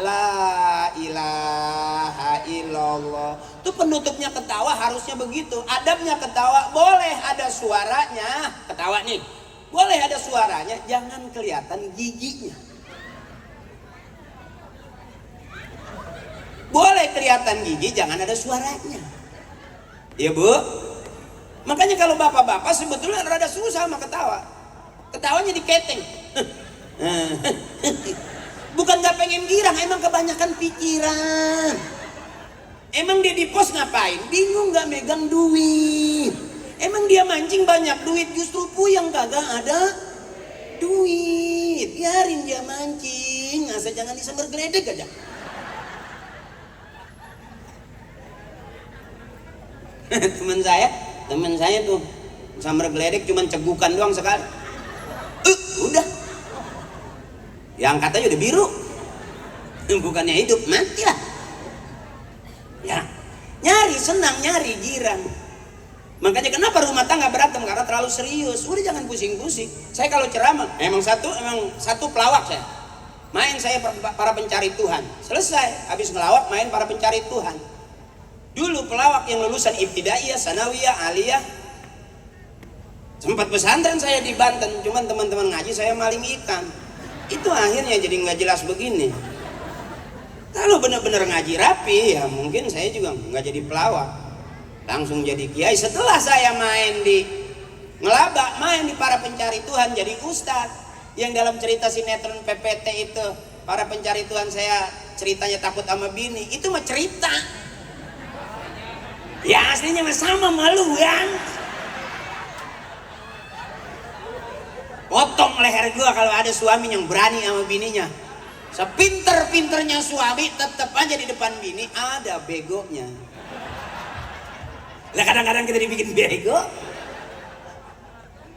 la ilaha illallah. Itu penutupnya ketawa harusnya begitu. Adabnya ketawa boleh ada suaranya, ketawa nih, boleh ada suaranya, jangan kelihatan giginya. Boleh kelihatan gigi, jangan ada suaranya. Iya bu. Makanya kalau bapak-bapak sebetulnya rada susah sama ketawa. Ketawanya diketeng. Bukan gak pengen girang, emang kebanyakan pikiran. Emang dia di pos ngapain? Bingung gak megang duit. Emang dia mancing banyak duit, justru puyeng kagak ada duit. Biarin dia mancing, asal jangan disambar geledek aja. Temen saya tuh sambar geledek cuman cegukan doang sekali. Udah. Yang katanya udah biru. Bukannya hidup, matilah. Ya, nyari senang, nyari girang. Makanya kenapa rumah tangga berantem? Karena terlalu serius. Udah jangan pusing-pusing. Saya kalau ceramah, emang satu pelawak saya. Main saya para pencari Tuhan. Selesai, habis ngelawak main para pencari Tuhan. Dulu pelawak yang lulusan ibtidaiyah, sanawiyah, aliyah. Sempat pesantren saya di Banten, cuman teman-teman ngaji saya maling ikan. Itu akhirnya jadi nggak jelas begini. Kalau benar-benar ngaji rapi, ya mungkin saya juga nggak jadi pelawak, langsung jadi kiai. Setelah saya main di ngelaba, main di para pencari Tuhan, jadi ustadz. Yang dalam cerita sinetron PPT itu, para pencari Tuhan, saya ceritanya takut sama bini, itu mah cerita. Ya aslinya mah sama malu yang potong leher gua kalau ada suami yang berani sama bininya. Sepinter-pinternya suami tetap aja di depan bini ada begonya. Lah kadang-kadang kita dibikin bego.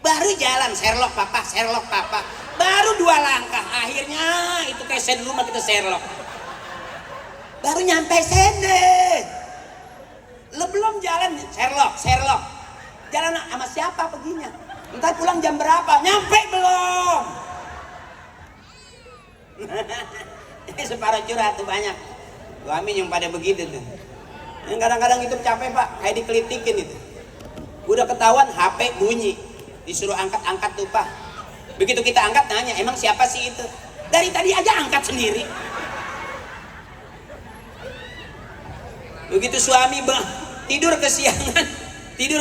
Baru jalan Sherlock papa. Baru 2 langkah akhirnya itu kayak sen rumah kita Sherlock. Baru nyampe sende. Lo belum jalan Sherlock. Jalan sama siapa perginya? Ntar pulang jam berapa? Nyampe belum? Separuh curhat tuh banyak. Suami yang pada begitu tuh. Yang kadang-kadang itu capek pak, kayak dikelitikin itu. Udah ketahuan HP bunyi, disuruh angkat tuh pak. Begitu kita angkat nanya, emang siapa sih itu? Dari tadi aja angkat sendiri. Begitu suami tidur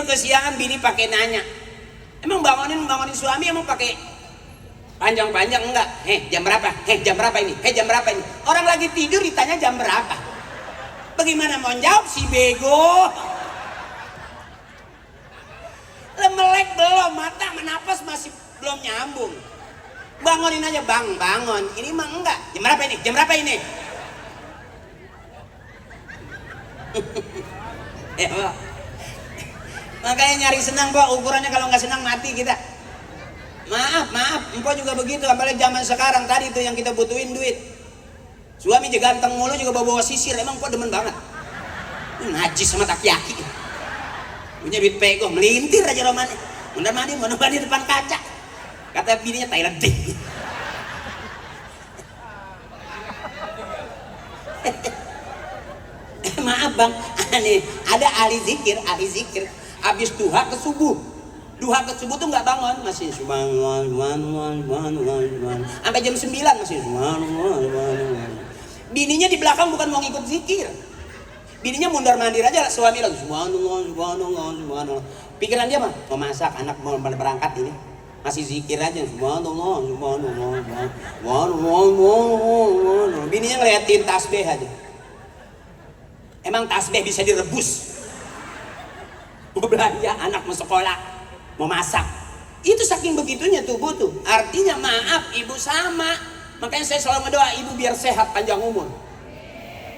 kesiangan bini pakai nanya, emang bangunin suami emang pakai panjang-panjang enggak? Jam berapa? Jam berapa ini? Jam berapa ini? Orang lagi tidur ditanya jam berapa? Bagaimana mau jawab si bego? Melek belum, mata menapas masih belum nyambung. Bangunin aja, bang, bangun. Ini mah enggak. Jam berapa ini? Jam berapa ini? Pak. Makanya nyari senang pak, ukurannya kalau nggak senang mati kita. Maaf, empok juga begitu. Apalagi zaman sekarang tadi tuh yang kita butuhin duit. Suami juga ganteng mulu juga bawa sisir, emang empok demen banget. Najis sama takyaki. punya duit pego, melintir aja romannya. Mondar mandi depan kaca. Kata bininya Thailand deh. Maaf bang, aneh, ada ahli zikir, habis duha ke subuh tuh nggak bangun, masih subhanallah, sampai jam 9 masih subhanallah. Bininya di belakang bukan mau ngikut zikir, bininya mundar mandir aja, suami lagi subhanallah. Pikiran dia mah mau masak, anak mau berangkat ini masih zikir aja subhanallah. Bininya ngeliatin tasbih aja. Emang tasbih bisa direbus? Mau belanja, anak mau sekolah, mau masak. Itu saking begitunya tubuh tuh. Artinya maaf, ibu sama. Makanya saya selalu ngedoa ibu biar sehat panjang umur,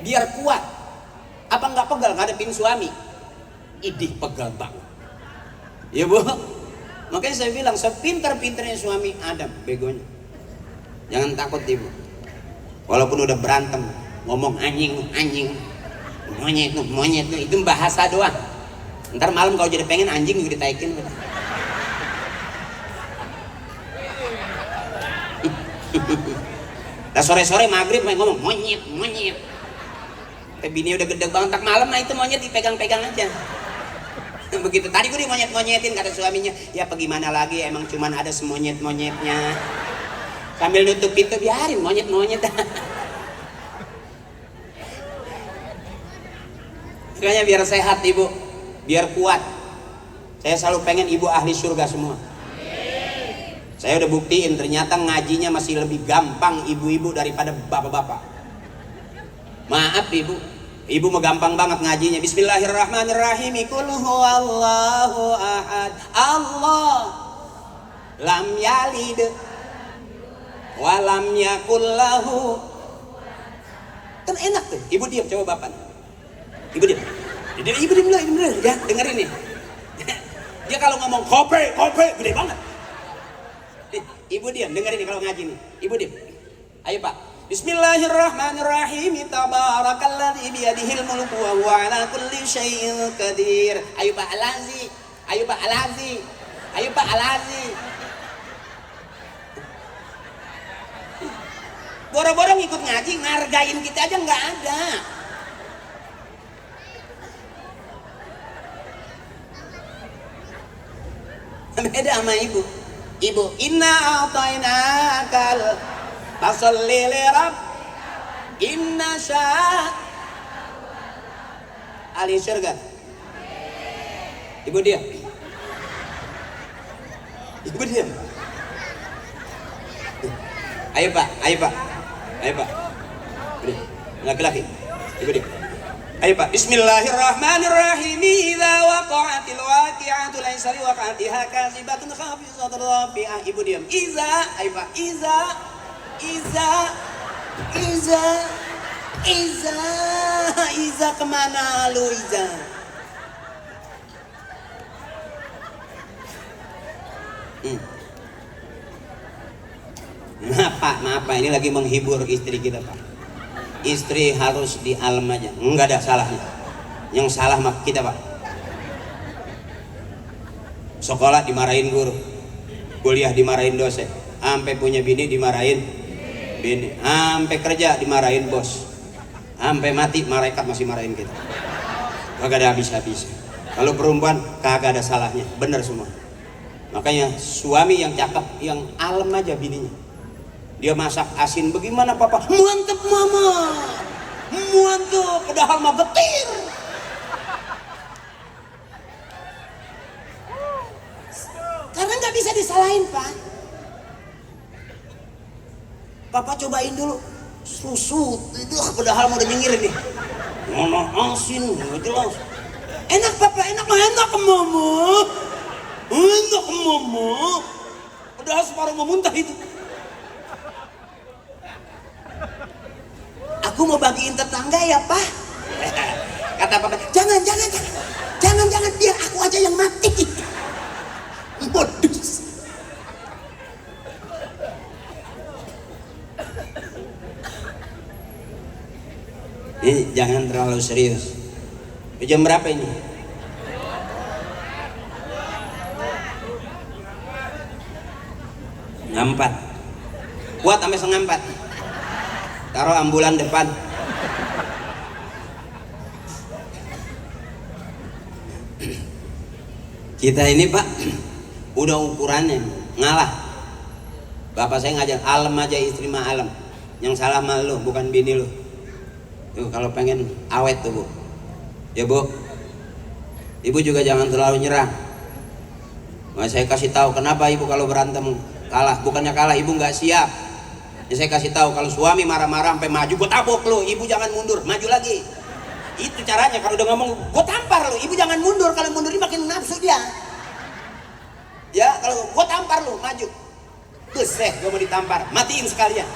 biar kuat. Apa nggak pegal ngadepin suami? Idih pegal banget. Ya bu. Makanya saya bilang sepinter-pinternya suami Adam begonya. Jangan takut ibu. Walaupun udah berantem, ngomong anjing. Monyet itu bahasa doang. Ntar malam kalau jadi pengen anjing juga ditaikin. Nah sore-sore maghrib main ngomong monyet. Bini udah gede banget, tak malam nah itu monyet dipegang-pegang aja. Begitu tadi gue dimonyet-monyetin kata suaminya. Ya bagaimana lagi, emang cuman ada semonyet-monyetnya. Sambil nutup pintu biarin monyet. Makanya biar sehat ibu, biar kuat. Saya selalu pengen ibu ahli surga semua. Saya udah buktiin ternyata ngajinya masih lebih gampang ibu-ibu daripada bapak-bapak. Maaf ibu, ibu mah gampang banget ngajinya. Bismillahirrahmanirrahim. Qul huwallahu ahad. Allah lam yalid wa lam yakul lahu. Kan enak tuh. Ibu diam, coba bapak. Ibu diam ya, dengerin nih. Dia kalau ngomong kope gede banget. Ibu diam, dengerin nih kalau ngaji nih. Ibu diam. Ayo pak. Bismillahirrahmanirrahim. Tabarakalladzi biyadihil mulku wa huwa ala kulli syai'in qadir. Ayo pak Alazi. Boro-boro ngikut ngaji, ngargain kita aja nggak ada. Beda sama ibu. Inna a'tainakal fasalli li rabb inna ahli surga. Ibu diam. Ayo pak. Laki-laki. Ibu diam. Ayo pak. Bismillahirrahmanirrahim. Idza waqa'atil waqi'atu laysa liwaqa'atiha kazibatun khafidatun rafi'ah. Ibu diam. Ayo pak. Iza kemana lu Iza? Maaf pak, ini lagi menghibur istri kita pak. Istri harus di alam aja, nggak ada salahnya. Yang salah mak kita pak. Sekolah dimarahin guru, kuliah dimarahin dosen, sampai punya bini dimarahin bini, sampai kerja dimarahin bos, sampai mati malaikat masih marahin kita. Kagak ada habis-habis. Kalau perempuan kagak ada salahnya, bener semua. Makanya suami yang cakep, yang alam aja bininya. Dia masak asin bagaimana papa? Mantep mama, mantep. Padahal mah getir. Karena nggak bisa disalahin pak. Papa cobain dulu susu itu, padahal mau udah nyengir nih. Mana asin nggak jelas. Enak papa, enak mama. Enak mama. Padahal separuh mau muntah itu. Aku mau bagiin tetangga ya pak. Kata papa, jangan biar aku aja yang mati. Modus. Jangan terlalu serius. Jam berapa ini? 4. Kuat sampai setengah 4. Taruh ambulan depan. Kita ini Pak, udah ukurannya ngalah. Bapak saya ngajar alam aja, istri mah alam. Yang salah mah lu, bukan bini lu. Tuh kalau pengen awet tuh Bu. Ya Bu. Ibu juga jangan terlalu nyerah. Nah, saya kasih tahu kenapa ibu kalau berantem kalah. Bukannya kalah, ibu nggak siap. Ya, saya kasih tahu kalau suami marah-marah sampai maju, gue tabok lu. Ibu jangan mundur, maju lagi. Itu caranya. Kalau udah ngomong, gue tampar lu. Ibu jangan mundur. Kalau mundur ini makin nafsu dia. Ya, kalau gue tampar lu, maju. Beseh, gue mau ditampar. Matiin sekalian.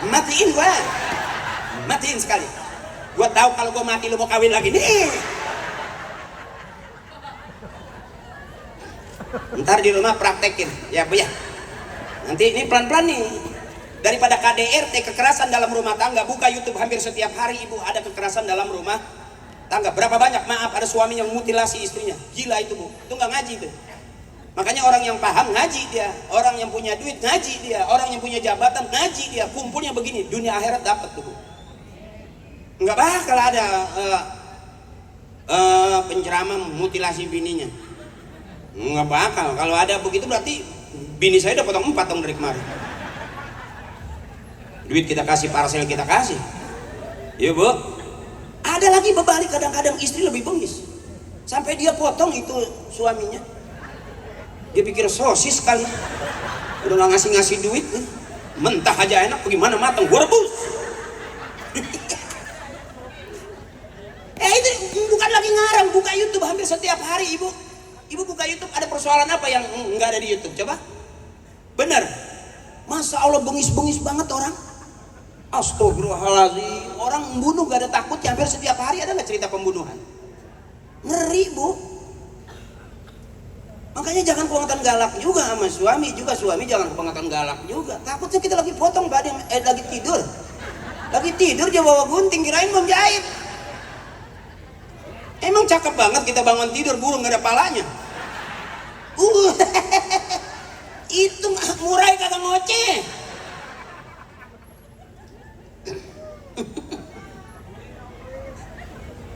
Matiin gue. Matiin sekalian. Gue tahu kalau gue mati lu mau kawin lagi nih. Ntar di rumah praktekin, ya Bu ya. Nanti ini pelan-pelan nih. Daripada KDRT, kekerasan dalam rumah tangga, buka YouTube hampir setiap hari ibu ada kekerasan dalam rumah tangga. Berapa banyak maaf ada suami yang mutilasi istrinya. Gila itu Bu, itu nggak ngaji tuh. Makanya orang yang paham ngaji dia, orang yang punya duit ngaji dia, orang yang punya jabatan ngaji dia. Kumpulnya begini, dunia akhirat dapat tuh Bu. Nggak bakal ada penceramah mutilasi bininya. Nggak bakal. Kalau ada begitu berarti bini saya udah potong 4 tahun dari kemarin. Duit kita kasih, parcel kita kasih. Iya Bu. Ada lagi berbalik, kadang-kadang istri lebih bengis. Sampai dia potong itu suaminya. Dia pikir sosis kali. Udah nggak ngasih duit nih. Mentah aja enak, bagaimana matang, gua rebus. Itu bukan lagi ngarang, buka YouTube hampir setiap hari ibu. Ibu buka YouTube, ada persoalan apa yang nggak ada di YouTube? Coba. Bener. Masa Allah bengis-bengis banget orang? Astagfirullahaladzim. Orang membunuh gak ada takutnya. Hampir setiap hari ada nggak cerita pembunuhan? Ngeri Bu. Makanya jangan kebangetan galak juga sama suami. Juga suami jangan kebangetan galak juga. Takutnya kita lagi potong badeng, lagi tidur. Lagi tidur dia bawa gunting, kirain mau jahit. Emang cakep banget kita bangun tidur burung gak ada palanya. Itu murai kagak ngoceh.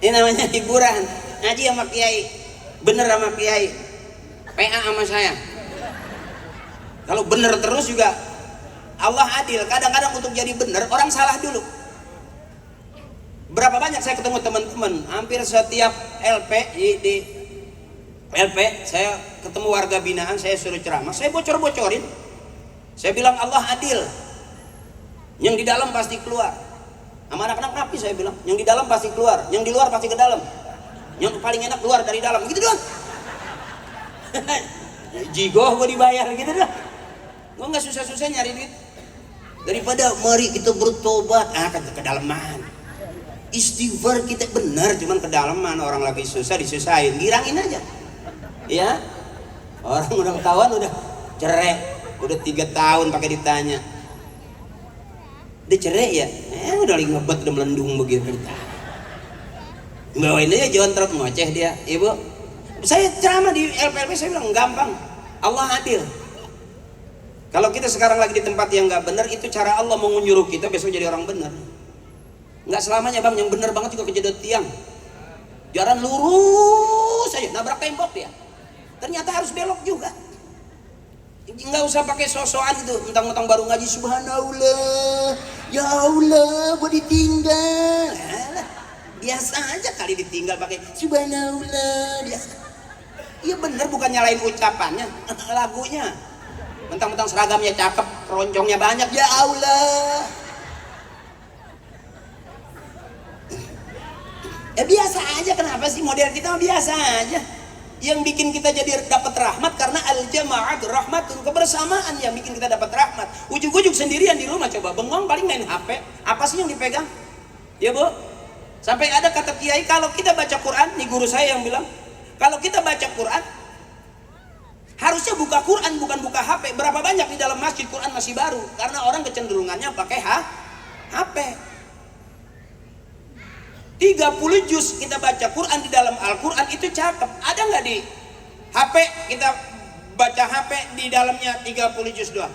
Ini namanya hiburan. Ngaji sama kiai, bener sama kiai, PA sama saya. Kalau bener terus juga Allah adil. Kadang-kadang untuk jadi bener orang salah dulu. Berapa banyak saya ketemu teman-teman, hampir setiap LP di LP saya ketemu warga binaan, saya suruh ceramah, saya bocor-bocorin. Saya bilang Allah adil. Yang di dalam pasti keluar. Sama anak-anak napi saya bilang, yang di dalam pasti keluar, yang di luar pasti ke dalam. Yang paling enak keluar dari dalam, gitu doang. Jigoh gue dibayar gitu doang. Gue nggak susah-susah nyari duit. Daripada mari kita bertobat, ke kedalaman. Istighfar kita benar, cuman kedalaman. Orang lagi susah disusahin, girangin aja. Ya, orang udah ketahuan udah cerai, udah 3 tahun pakai ditanya. Dia cerai ya, udah lagi ngebet, udah melendung begitu. Bawain aja jontrot ngoceh dia, ibu. Saya ceramah di LPLP, saya bilang gampang, Allah adil. Kalau kita sekarang lagi di tempat yang nggak benar, itu cara Allah mau nyuruh kita besok jadi orang benar. Nggak selamanya bang, yang benar banget juga kejedot tiang. Jalan lurus aja, nabrak tembok dia. Ternyata harus belok juga. Nggak usah pakai sosokan gitu, mentang-mentang baru ngaji subhanallah, ya Allah, gua ditinggal. Biasa aja kali ditinggal pakai subhanallah, biasa. Iya bener, bukan nyalain ucapannya, lagunya. Mentang-mentang seragamnya cakep, keroncongnya banyak, ya Allah. Biasa aja, kenapa sih model kita biasa aja. Yang bikin kita jadi dapat rahmat karena al-jama'at rahmatun, kebersamaan yang bikin kita dapat rahmat. Ujuk-ujuk sendirian di rumah, coba bengong paling main HP. Apa sih yang dipegang? Ya Bu, sampai ada kata kiai, kalau kita baca Quran, nih guru saya yang bilang, kalau kita baca Quran harusnya buka Quran, bukan buka HP. Berapa banyak di dalam masjid Quran masih baru, karena orang kecenderungannya pakai HP. 30 juz kita baca Quran di dalam Al-Quran itu cakep. Ada nggak di HP kita baca HP di dalamnya 30 juz doang?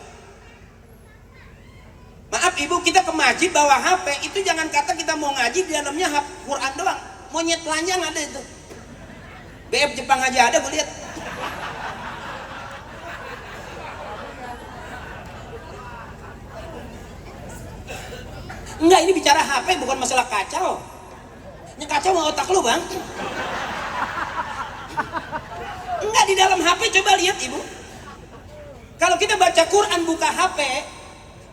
Maaf ibu, kita ke masjid bawa HP, itu jangan kata kita mau ngaji di dalamnya Quran doang. Monyet telanjang ada itu. BF Jepang aja ada, gue lihat. Enggak, ini bicara HP bukan masalah kacau. Ini kacau mau otak lu bang. Enggak, di dalam HP coba lihat ibu. Kalau kita baca Quran buka HP,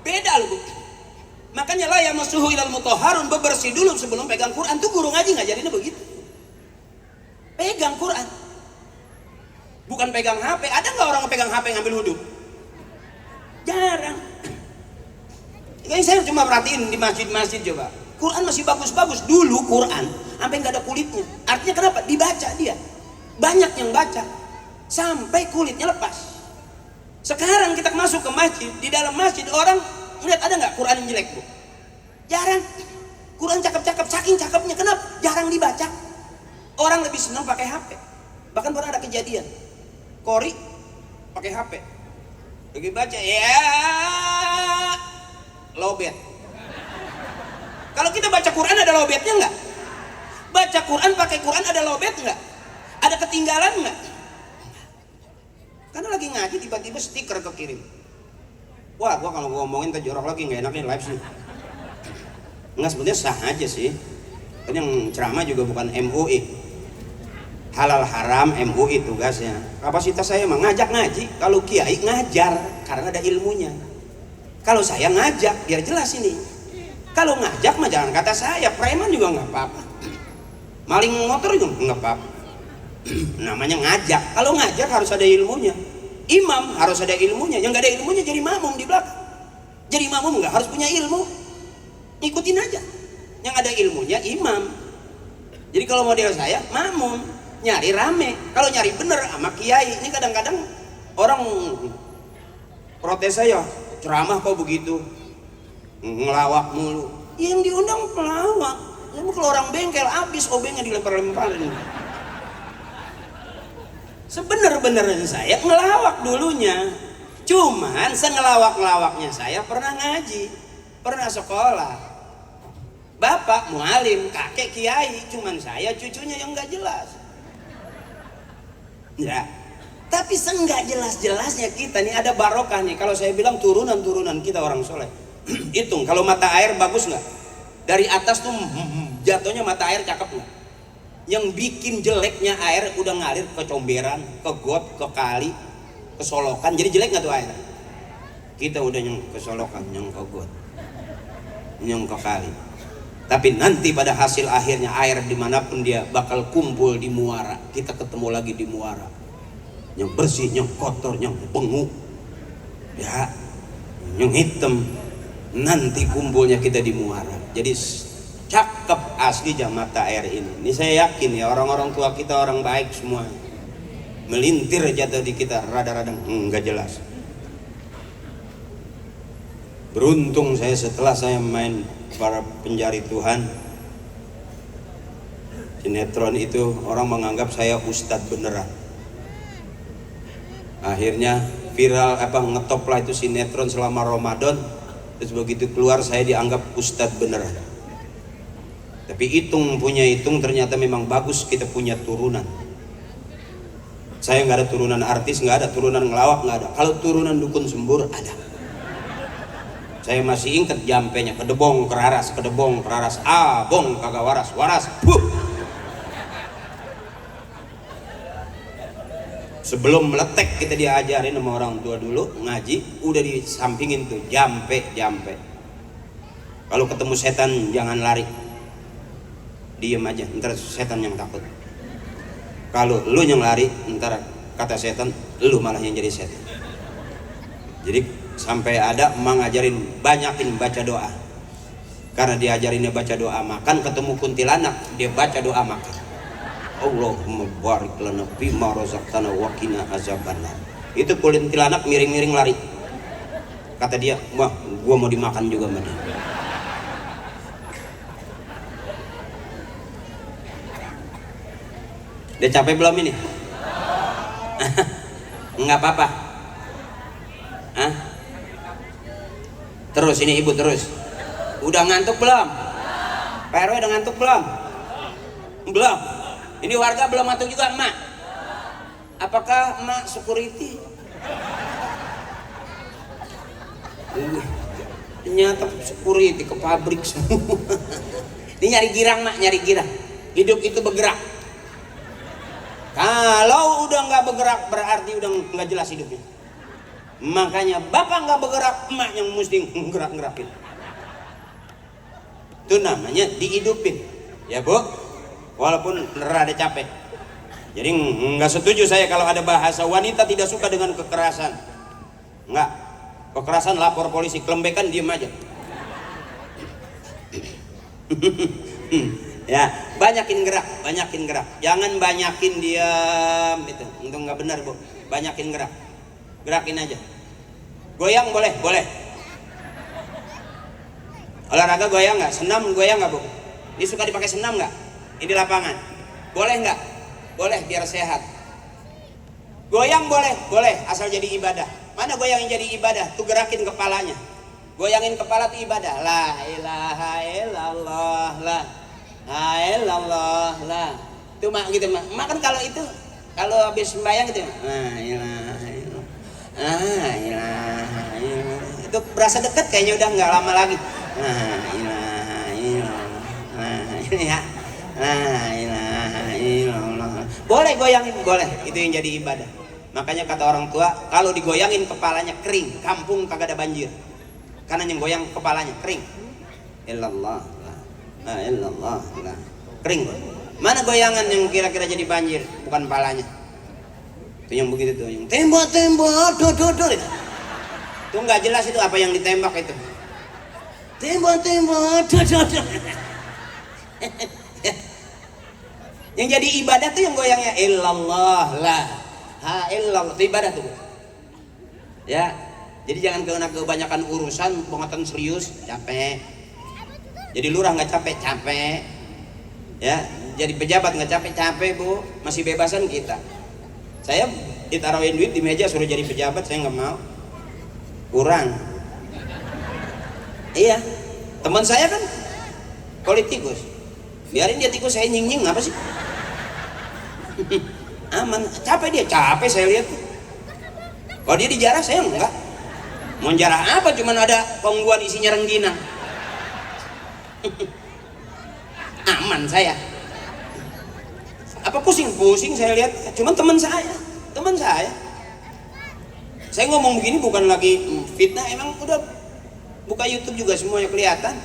beda loh bu. Makanya lah yang masuhu ilal mutahharun, bebersih dulu sebelum pegang Quran. Tuh guru ngaji ngajarinnya begitu. Pegang Quran, bukan pegang HP. Ada nggak orang pegang HP ngambil wudhu? Jarang. Kayaknya saya cuma perhatiin di masjid-masjid coba. Quran masih bagus-bagus. Dulu Quran sampai nggak ada kulitnya. Artinya kenapa? Dibaca dia. Banyak yang baca sampai kulitnya lepas. Sekarang kita masuk ke masjid, di dalam masjid orang melihat ada nggak Quran yang jelek bu? Jarang. Quran cakep-cakep, saking cakepnya kenapa? Jarang dibaca. Orang lebih senang pakai HP. Bahkan pernah ada kejadian, Kori pakai HP, lagi baca ya lobet. Kalau kita baca Quran ada lobetnya nggak? Baca Quran pakai Quran ada lobet nggak? Ada ketinggalan nggak? Karena lagi ngaji tiba-tiba stiker kekirim. Wah, gua kalau ngomongin terjorok lagi nggak enak nih live sih. Nggak, sebenarnya sah aja sih. Kan yang ceramah juga bukan MUI. Halal haram MUI tugasnya. Kapasitas saya mah ngajak ngaji. Kalau kiai ngajar karena ada ilmunya. Kalau saya ngajak biar jelas ini. Kalau ngajak mah jangan kata saya, preman juga nggak apa-apa. Maling motor juga nggak apa-apa. Namanya ngajak. Kalau ngajak harus ada ilmunya. Imam harus ada ilmunya. Yang nggak ada ilmunya jadi makmum di belakang. Jadi makmum nggak harus punya ilmu. Ikutin aja. Yang ada ilmunya imam. Jadi kalau model saya makmum, nyari rame. Kalau nyari bener sama kiai. Ini kadang-kadang orang protes saya, ceramah kok begitu, ngelawak mulu. Yang diundang pelawak. Kalau orang bengkel habis obengnya dilempar-lemparin. Sebenar-benarnya saya ngelawak dulunya. Cuman sengelawak-ngelawaknya saya pernah ngaji, pernah sekolah. Bapak mualim, kakek kiai, cuman saya cucunya yang nggak jelas. Ya, tapi seenggak jelas-jelasnya kita nih ada barokah nih. Kalau saya bilang turunan-turunan kita orang soleh. Hitung kalau mata air bagus nggak? Dari atas tuh jatuhnya mata air cakep nggak? Yang bikin jeleknya air udah ngalir ke comberan, ke got, ke kali, ke solokan. Jadi jelek nggak tuh air? Kita udah yang ke solokan, yang ke got, yang ke kali. Tapi nanti pada hasil akhirnya air dimanapun dia bakal kumpul di muara. Kita ketemu lagi di muara. Yang bersih, yang kotor, yang pengu, ya, yang hitam. Nanti kumpulnya kita di muara. Jadi cakep asli mata air ini. Ini saya yakin ya orang-orang tua kita orang baik semua. Melintir jatuh di kita rada-rada enggak jelas. Beruntung saya setelah saya main para pencari Tuhan, sinetron itu orang menganggap saya ustadz beneran. Akhirnya viral ngetop lah itu sinetron selama Ramadan. Terus begitu keluar saya dianggap ustadz beneran. Tapi hitung ternyata memang bagus kita punya turunan. Saya nggak ada turunan artis, nggak ada turunan ngelawak, nggak ada. Kalau turunan dukun sembur ada. Saya masih ingat jampenya, kedebong keraras, bong kagak waras, puh. Sebelum meletek kita diajarin sama orang tua dulu ngaji, udah disampingin tuh jampe. Kalau ketemu setan jangan lari, diem aja, ntar setan yang takut. Kalau lu yang lari, ntar kata setan, lu malah yang jadi setan. Jadi sampai ada emang ngajarin banyakin baca doa. Karena diajarinnya baca doa makan, ketemu kuntilanak dia baca doa makan. Allahumma barik lana fima razaqtana wa qina azabannar. Itu kuntilanak miring-miring lari. Kata dia, wah gua mau dimakan juga sama dia. Dia capek belum ini? Enggak apa-apa. Hah? Terus ini ibu terus. Udah ngantuk belum? Pak RW udah ngantuk belum? Belum. Ini warga belum ngantuk juga, emak. Apakah emak security? Ternyata security ke pabrik semua. Ini nyari girang, mak, nyari girang. Hidup itu bergerak. Kalau udah nggak bergerak berarti udah nggak jelas hidupnya. Makanya bapak nggak bergerak, emak yang mesti gerak-gerakin. Itu namanya dihidupin, ya bu. Walaupun rada capek. Jadi nggak setuju saya kalau ada bahasa wanita tidak suka dengan kekerasan. Nggak, kekerasan lapor polisi, kelembekan diem aja. Ya, banyakin gerak, banyakin gerak. Jangan banyakin diam itu. Itu nggak benar bu. Banyakin gerak, gerakin aja. Goyang boleh, boleh. Olahraga goyang nggak? Senam goyang nggak bu? Ini suka dipakai senam nggak? Ini lapangan, boleh nggak? Boleh biar sehat. Goyang boleh, boleh asal jadi ibadah. Mana goyang yang jadi ibadah? Tuh gerakin kepalanya. Goyangin kepala tuh ibadah. La ilaha illallah, la illallah, la. Itu mak gitu mak. Mak kan kalau itu kalau habis sembahyang gitu. La ilaha illallah. La ilaha illallah. Itu berasa dekat kayaknya udah nggak lama lagi. La ilaha illallah. Nah, ini ya. La ilaha illallah. Boleh goyangin, boleh. Itu yang jadi ibadah. Makanya kata orang tua, kalau digoyangin kepalanya kering, kampung kagak ada banjir. Karena yang goyang kepalanya kering. Illallah, la illallah, la. Kering. Mana goyangan yang kira-kira jadi banjir? Bukan kepalanya. Itu yang begitu tuh, yang tembak-tembak, do. Itu nggak jelas itu apa yang ditembak itu. Tembak-tembak, do. Yang jadi ibadah tuh yang goyangnya illallah, la illallah, itu ibadah tuh. Ya, jadi jangan kena kebanyakan urusan, pengetahuan serius, capek. Jadi lurah nggak capek. Ya, jadi pejabat nggak capek bu, masih bebasan kita. Saya ditaruhin duit di meja suruh jadi pejabat, saya nggak mau. Kurang. Iya, teman saya kan politikus. Biarin dia tikus, saya nying-nying apa sih? Aman, capek dia, capek saya lihat. Kalau dia dijarah saya enggak. Mau jarah apa? Cuman ada pengguan isinya rengginang. Aman saya. Apa pusing-pusing saya lihat. Cuman teman saya. Saya ngomong begini bukan lagi fitnah, emang udah buka YouTube juga semuanya kelihatan.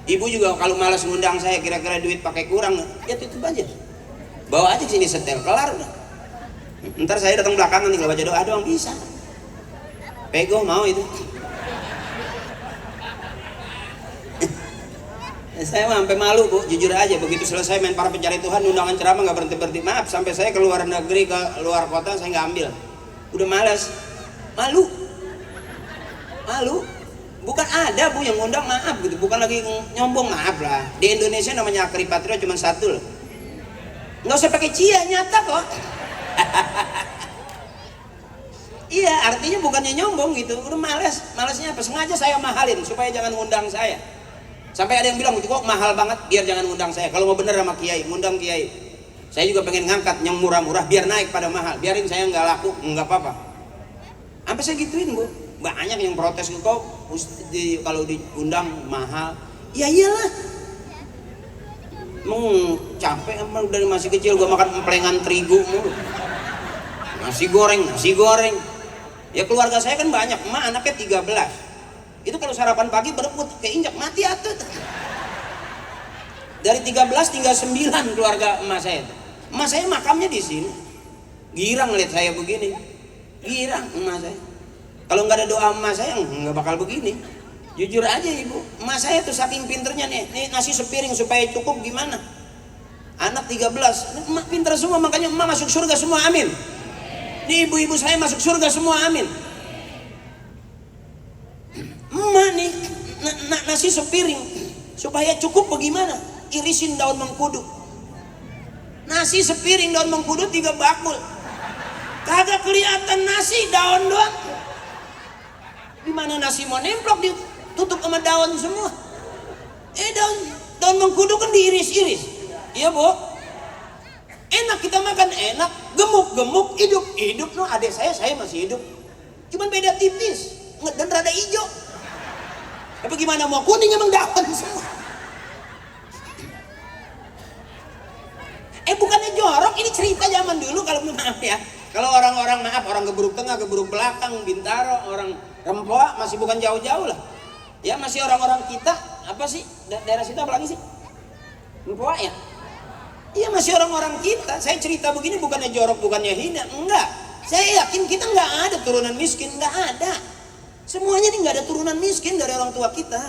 Ibu juga kalau malas ngundang saya kira-kira duit pakai kurang, ya tutup aja. Bawa aja sini setel, kelar udah. Ntar saya datang belakangan tinggal baca doa doang bisa. Pego mau itu. Saya sampai malu bu, jujur aja begitu selesai main para pencari Tuhan undangan ceramah nggak berhenti. Maaf sampai saya ke luar negeri, ke luar kota saya nggak ambil. Udah malas, malu. Bukan ada bu yang ngundang, maaf gitu, bukan lagi nyombong, maaf lah. Di Indonesia namanya Akripatria cuma satu loh. Nggak usah pakai cia, nyata kok. Iya, artinya bukannya nyombong gitu. Udah malasnya apa? Sengaja saya mahalin supaya jangan ngundang saya. Sampai ada yang bilang, kok mahal banget, biar jangan ngundang saya. Kalau mau bener sama kiai, ngundang kiai. Saya juga pengen ngangkat yang murah-murah biar naik pada mahal. Biarin saya nggak laku, nggak apa-apa. Sampai saya gituin bu. Banyak yang protes ke kau kalau diundang mahal. Ya iyalah. Capek emang dari masih kecil gua makan emplengan terigu mulu. Nasi goreng. Ya keluarga saya kan banyak, emak anaknya 13. Itu kalau sarapan pagi berebut keinjak mati atuh. Dari 13 tinggal 9 keluarga emak saya. Emak saya makamnya di sini. Girang lihat saya begini. Girang emak saya. Kalau nggak ada doa emak saya nggak bakal begini. Jujur aja ibu, emak saya tuh saking pinternya nih nasi sepiring supaya cukup gimana? Anak 13, emak pinter semua makanya emak masuk surga semua, amin. Nih ibu-ibu saya masuk surga semua, amin. Emak nih nasi sepiring supaya cukup bagaimana? Irisin daun mengkudu. Nasi sepiring daun mengkudu 3 bakul. Kagak kelihatan nasi, daun doang. Gimana nasi mau nemplok di tutup sama daun semua. Daun mengkudu kan diiris-iris. Iya Bu, enak kita makan, enak, gemuk hidup. No, adik saya masih hidup, cuman beda tipis dan rada hijau. Tapi gimana mau kuning emang daun semua. Bukannya jorok, ini cerita zaman dulu. Kalau maaf ya, kalau orang-orang orang Geberuk Tengah, Geberuk Belakang, Bintaro, orang Rempoa masih bukan jauh-jauh lah. Ya masih orang-orang kita, apa sih daerah situ apa lagi sih? Rempoa ya? Iya masih orang-orang kita. Saya cerita begini bukannya jorok, bukannya hina, enggak. Saya yakin kita nggak ada turunan miskin, nggak ada. Semuanya ini nggak ada turunan miskin dari orang tua kita.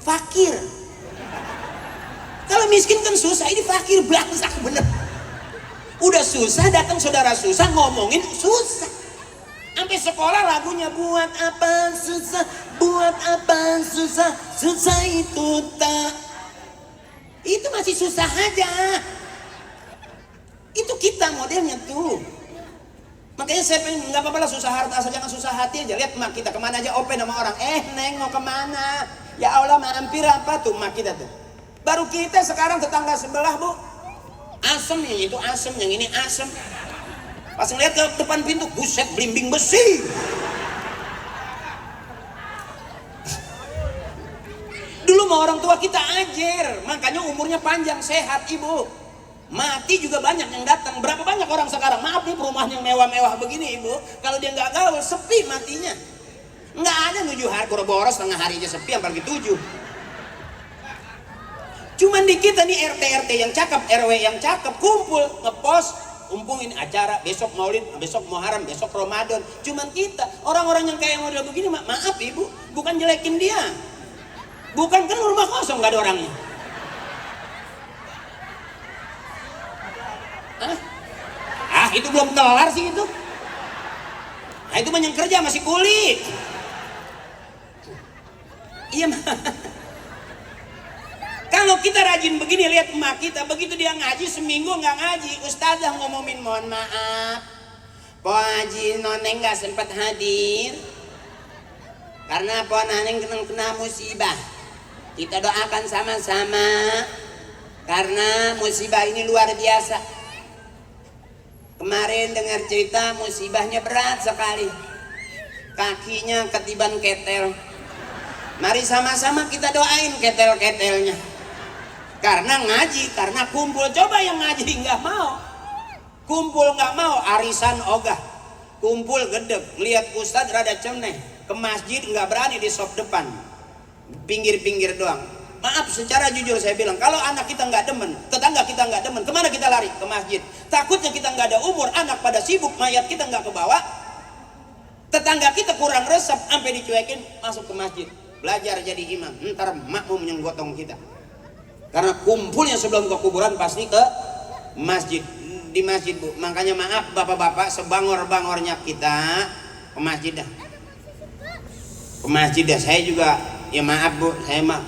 Fakir. Kalau miskin kan susah, ini fakir belangsak bener. Udah susah, datang saudara susah, ngomongin susah. Sampai sekolah lagunya buat apa susah, susah itu tak. Itu masih susah aja. Itu kita modelnya tuh. Makanya saya pengen, nggak apa-apa lah susah harta asal jangan susah hati aja. Lihat mak kita kemana aja open sama orang. Neng mau kemana? Ya Allah mampir apa tuh mak kita tuh. Baru kita sekarang tetangga sebelah Bu, asem yang itu asem, yang ini asem. Pas ngeliat ke depan pintu, buset blimbing besi. Dulu mah orang tua kita ajar, makanya umurnya panjang, sehat Ibu. Mati juga banyak yang datang. Berapa banyak orang sekarang? Maaf nih perumahan yang mewah-mewah begini Ibu, kalau dia nggak gaul sepi matinya. Nggak ada 7 hari, boros setengah hari aja sepi, apalagi 7. Cuman di kita nih RT yang cakep, RW yang cakep, kumpul, ngepost, umpungin acara, besok maulid, besok muharram, besok Ramadan. Cuman kita, orang-orang yang kayak model begini, maaf Ibu, bukan jelekin dia. Bukan, kan rumah kosong, gak ada orangnya. Itu belum kelar sih itu. Nah itu mah yang kerja masih kuli. Iya mah. Kalau kita rajin begini, lihat emak kita, begitu dia ngaji seminggu nggak ngaji, ustazah ngomongin mohon maaf, Po Haji Noneng nggak sempat hadir karena Po Noneng kena musibah. Kita doakan sama-sama karena musibah ini luar biasa. Kemarin dengar cerita musibahnya berat sekali, kakinya ketiban ketel. Mari sama-sama kita doain ketel-ketelnya. Karena ngaji, karena kumpul. Coba yang ngaji nggak mau, kumpul nggak mau, arisan ogah, kumpul gedeg, lihat ustadz rada ceneh, ke masjid nggak berani di sop depan, pinggir-pinggir doang. Maaf secara jujur saya bilang, kalau anak kita nggak demen, tetangga kita nggak demen, kemana kita lari? Ke masjid. Takutnya kita nggak ada umur, anak pada sibuk, mayat kita nggak kebawa, tetangga kita kurang resep, sampai dicuekin, masuk ke masjid, belajar jadi imam, ntar makmum yang gotong kita. Karena kumpulnya sebelum ke kuburan pasti ke masjid, di masjid Bu. Makanya maaf bapak-bapak, sebangor-bangornya kita ke masjid dah. Ke masjid dah. Saya juga ya maaf Bu,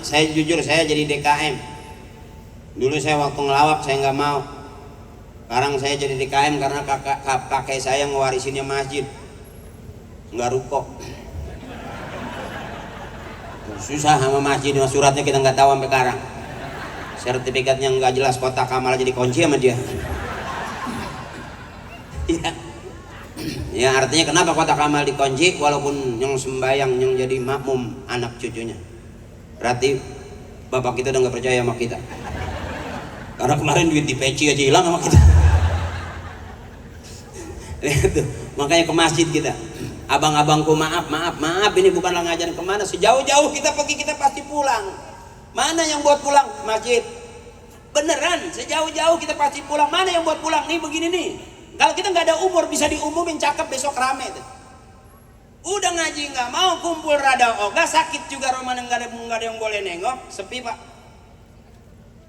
saya jujur saya jadi DKM. Dulu saya waktu ngelawak saya nggak mau. Sekarang saya jadi DKM karena kakek saya ngewarisinnya masjid, nggak rukuk. Susah sama masjid, suratnya kita nggak tahu sampai sekarang. Sertifikatnya nggak jelas, kotak amal jadi kunci sama dia. Ya artinya kenapa kotak amal dikunci walaupun yang sembahyang yang jadi makmum anak cucunya. Berarti bapak kita udah nggak percaya sama kita. Karena kemarin duit di peci aja hilang sama kita. Lihat tuh, makanya ke masjid kita. Abang-abangku maaf ini bukanlah ngajarin kemana. Sejauh-jauh kita pergi kita pasti pulang. Mana yang buat pulang? Masjid. Beneran, sejauh-jauh kita pasti pulang. Mana yang buat pulang? Nih begini nih. Kalau kita nggak ada umur bisa diumumin, cakep besok rame tuh. Udah ngaji nggak mau, kumpul rada ogah, sakit juga rumah nggak ada yang boleh nengok, sepi Pak.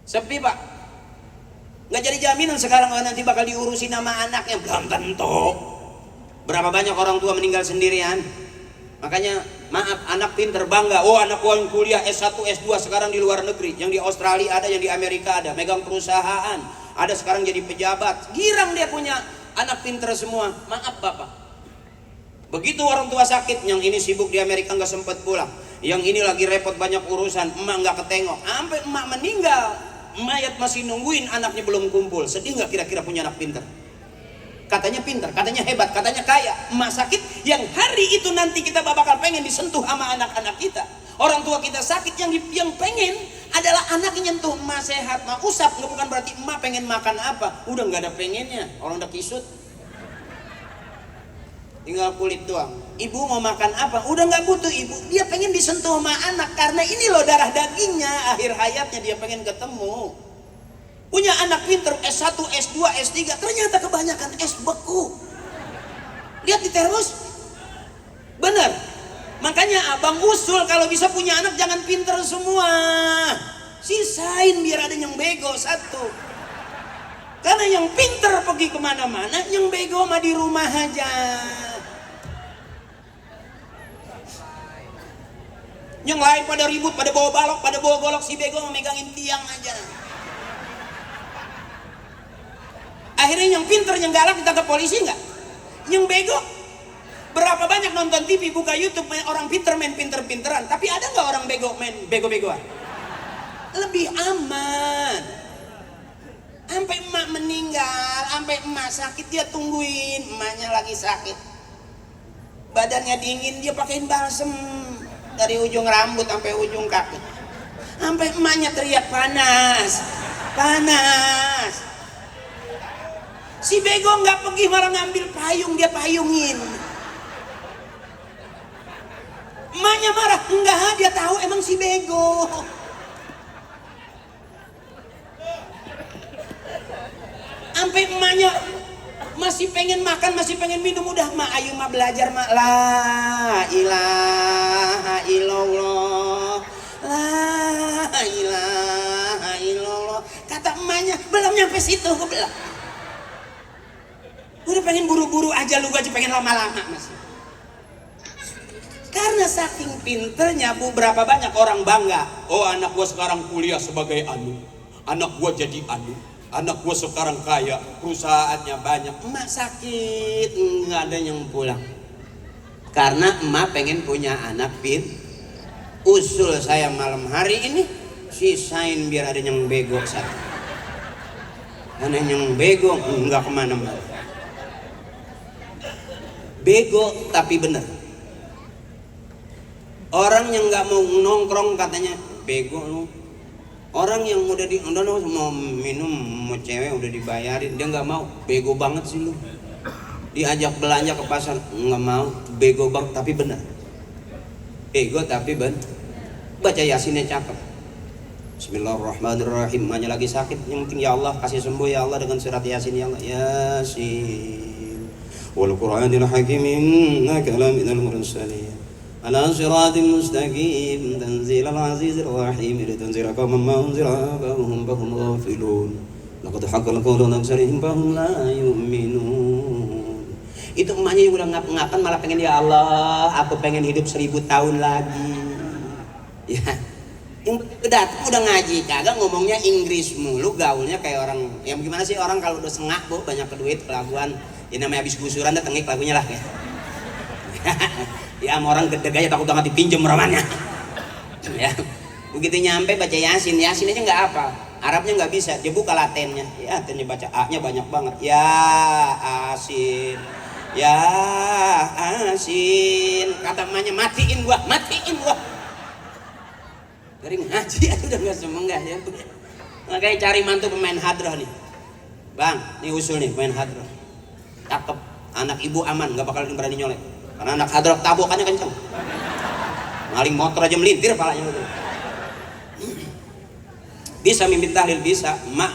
Sepi Pak. Nggak jadi jaminan sekarang nanti bakal diurusin nama anaknya, belum tentu. Berapa banyak orang tua meninggal sendirian. Makanya maaf, anak pinter bangga, oh anak yang kuliah S1, S2 sekarang di luar negeri, yang di Australia ada, yang di Amerika ada, megang perusahaan, ada sekarang jadi pejabat, girang dia punya anak pinter semua. Maaf Bapak, begitu orang tua sakit, yang ini sibuk di Amerika nggak sempat pulang, Yang ini lagi repot banyak urusan, emak nggak ketengok, sampai emak meninggal, mayat masih nungguin anaknya belum kumpul. Sedih nggak kira-kira punya anak pintar? Katanya pintar, katanya hebat, katanya kaya. Emak sakit, yang hari itu nanti kita bakal pengen disentuh sama anak-anak kita. Orang tua kita sakit, yang pengen adalah anak yang nyentuh. Emak sehat, emak usap, nggak bukan berarti emak pengen makan apa. Udah nggak ada pengennya, orang udah kisut. Tinggal kulit doang. Ibu mau makan apa? Udah nggak butuh ibu. Dia pengen disentuh sama anak karena ini loh darah dagingnya. Akhir hayatnya dia pengen ketemu. Punya anak pinter S1, S2, S3, ternyata kebanyakan S beku. Lihat di terus. Bener. Makanya abang usul kalau bisa punya anak jangan pinter semua. Sisain biar ada yang bego satu. Karena yang pinter pergi kemana-mana, yang bego mah di rumah aja. Yang lain pada ribut, pada bawa balok, pada bawa golok, si bego memegangin tiang aja. Akhirnya yang pinter, yang galak ditangkap polisi nggak? Yang bego, berapa banyak nonton TV, buka YouTube, orang pinter main pinter-pinteran. Tapi ada nggak orang bego main bego-begoan? Lebih aman. Sampai emak meninggal, sampai emak sakit dia tungguin, emaknya lagi sakit. Badannya dingin dia pakein balsem. Dari ujung rambut sampai ujung kaki. Sampai emaknya teriak panas. Panas. Si bego nggak pergi malah ngambil payung, dia payungin. Emaknya marah, enggak, dia tahu emang si bego. Sampai emaknya masih pengen makan, masih pengen minum, udah mak ayo mak belajar mak, la ilaha illallah, la ilaha illallah. Kata emaknya belum nyampe situ, gue bilang udah pengen buru-buru aja, lu aja pengen lama-lama masih. Karena saking pinternya bu, berapa banyak orang bangga, oh anak gua sekarang kuliah sebagai anu, anak gua jadi anu, anak gua sekarang kaya, perusahaannya banyak. Emak sakit, nggak ada yang pulang. Karena emak pengen punya anak Usul saya malam hari ini, sisain biar ada yang bego satu. Karena yang bego nggak kemana-mana. Bego tapi bener. Orang yang nggak mau nongkrong katanya bego lu. Orang yang udah mau minum, mau cewek udah dibayarin, dia nggak mau, bego banget sih lu. Diajak belanja ke pasar nggak mau, bego banget tapi benar. Bego tapi benar. Baca Yasinnya cakep. Bismillahirrahmanirrahim. Emaknya lagi sakit, yang penting ya Allah kasih sembuh ya Allah dengan surat Yasin ya Allah. Yasin. Wal Qur'anil Hakim innaka laminal mursalin. Ala siratim mustaqim tanzilal azizir rahim litunzira qauman ma unzira abahum fahum ghafilun laqad haqqal qawlu ala aktharihim fahum la yu'minun. Itu emaknya yang udah ngap-ngapan malah pengen ya Allah aku pengen hidup 1000 tahun lagi ya. Yang udah ngaji kagak ngomongnya Inggris mulu, gaulnya kayak orang yang gimana sih, orang kalau udah sengak bu banyak duit kelakuan ya, namanya habis gusuran dah tengik lagunya lah ya. Ya sama orang gede aja takut banget dipinjem romannya. Ya, begitu nyampe baca Yasin, Yasin aja nggak apa, Arabnya nggak bisa, dia buka latennya, ya latennya baca A-nya banyak banget, ya Asin, ya Asin, kata emaknya matiin gua. Dari ngaji aja udah nggak semenggah ya. Makanya cari mantu pemain hadroh nih, bang, nih usul nih pemain hadroh, cakep, anak ibu aman, nggak bakal berani nyolek. Karena anak hadroh tabokannya kenceng, maling motor aja melintir palanya. Bisa mimpin tahlil, bisa. Mak,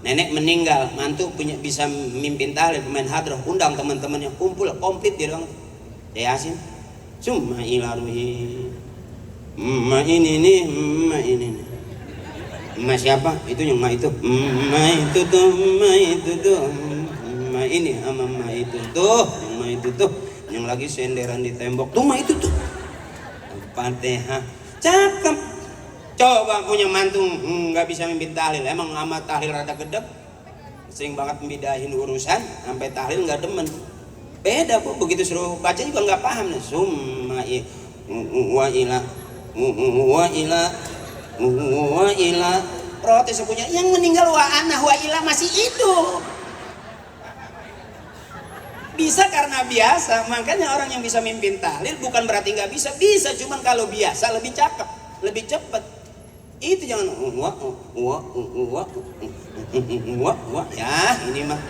nenek meninggal, mantu punya bisa mimpin tahlil, pemain hadroh, undang teman-temannya kumpul, komplit dia doang. Yasin, summa ilaruhi, ma ini nih, ma ini nih. Ma siapa? Itu yang ma itu. Ma itu tuh, ma itu tuh, ma ini sama ma itu tuh, ma itu tuh. Yang lagi senderan di tembok tuh mah itu tuh Fatihah cakep. Coba punya mantu nggak bisa mimpin tahlil, emang amat tahlil rada gedek, sering banget membidahin urusan sampai tahlil nggak demen. Beda bu, begitu suruh baca juga nggak paham nih. Summa wa ila wa ila protes punya yang meninggal wa anah wa ila masih hidup. Bisa karena biasa, makanya orang yang bisa mimpin tahlil bukan berarti nggak bisa, bisa, cuman kalau biasa lebih cakep, lebih cepat. Itu jangan ya ini mah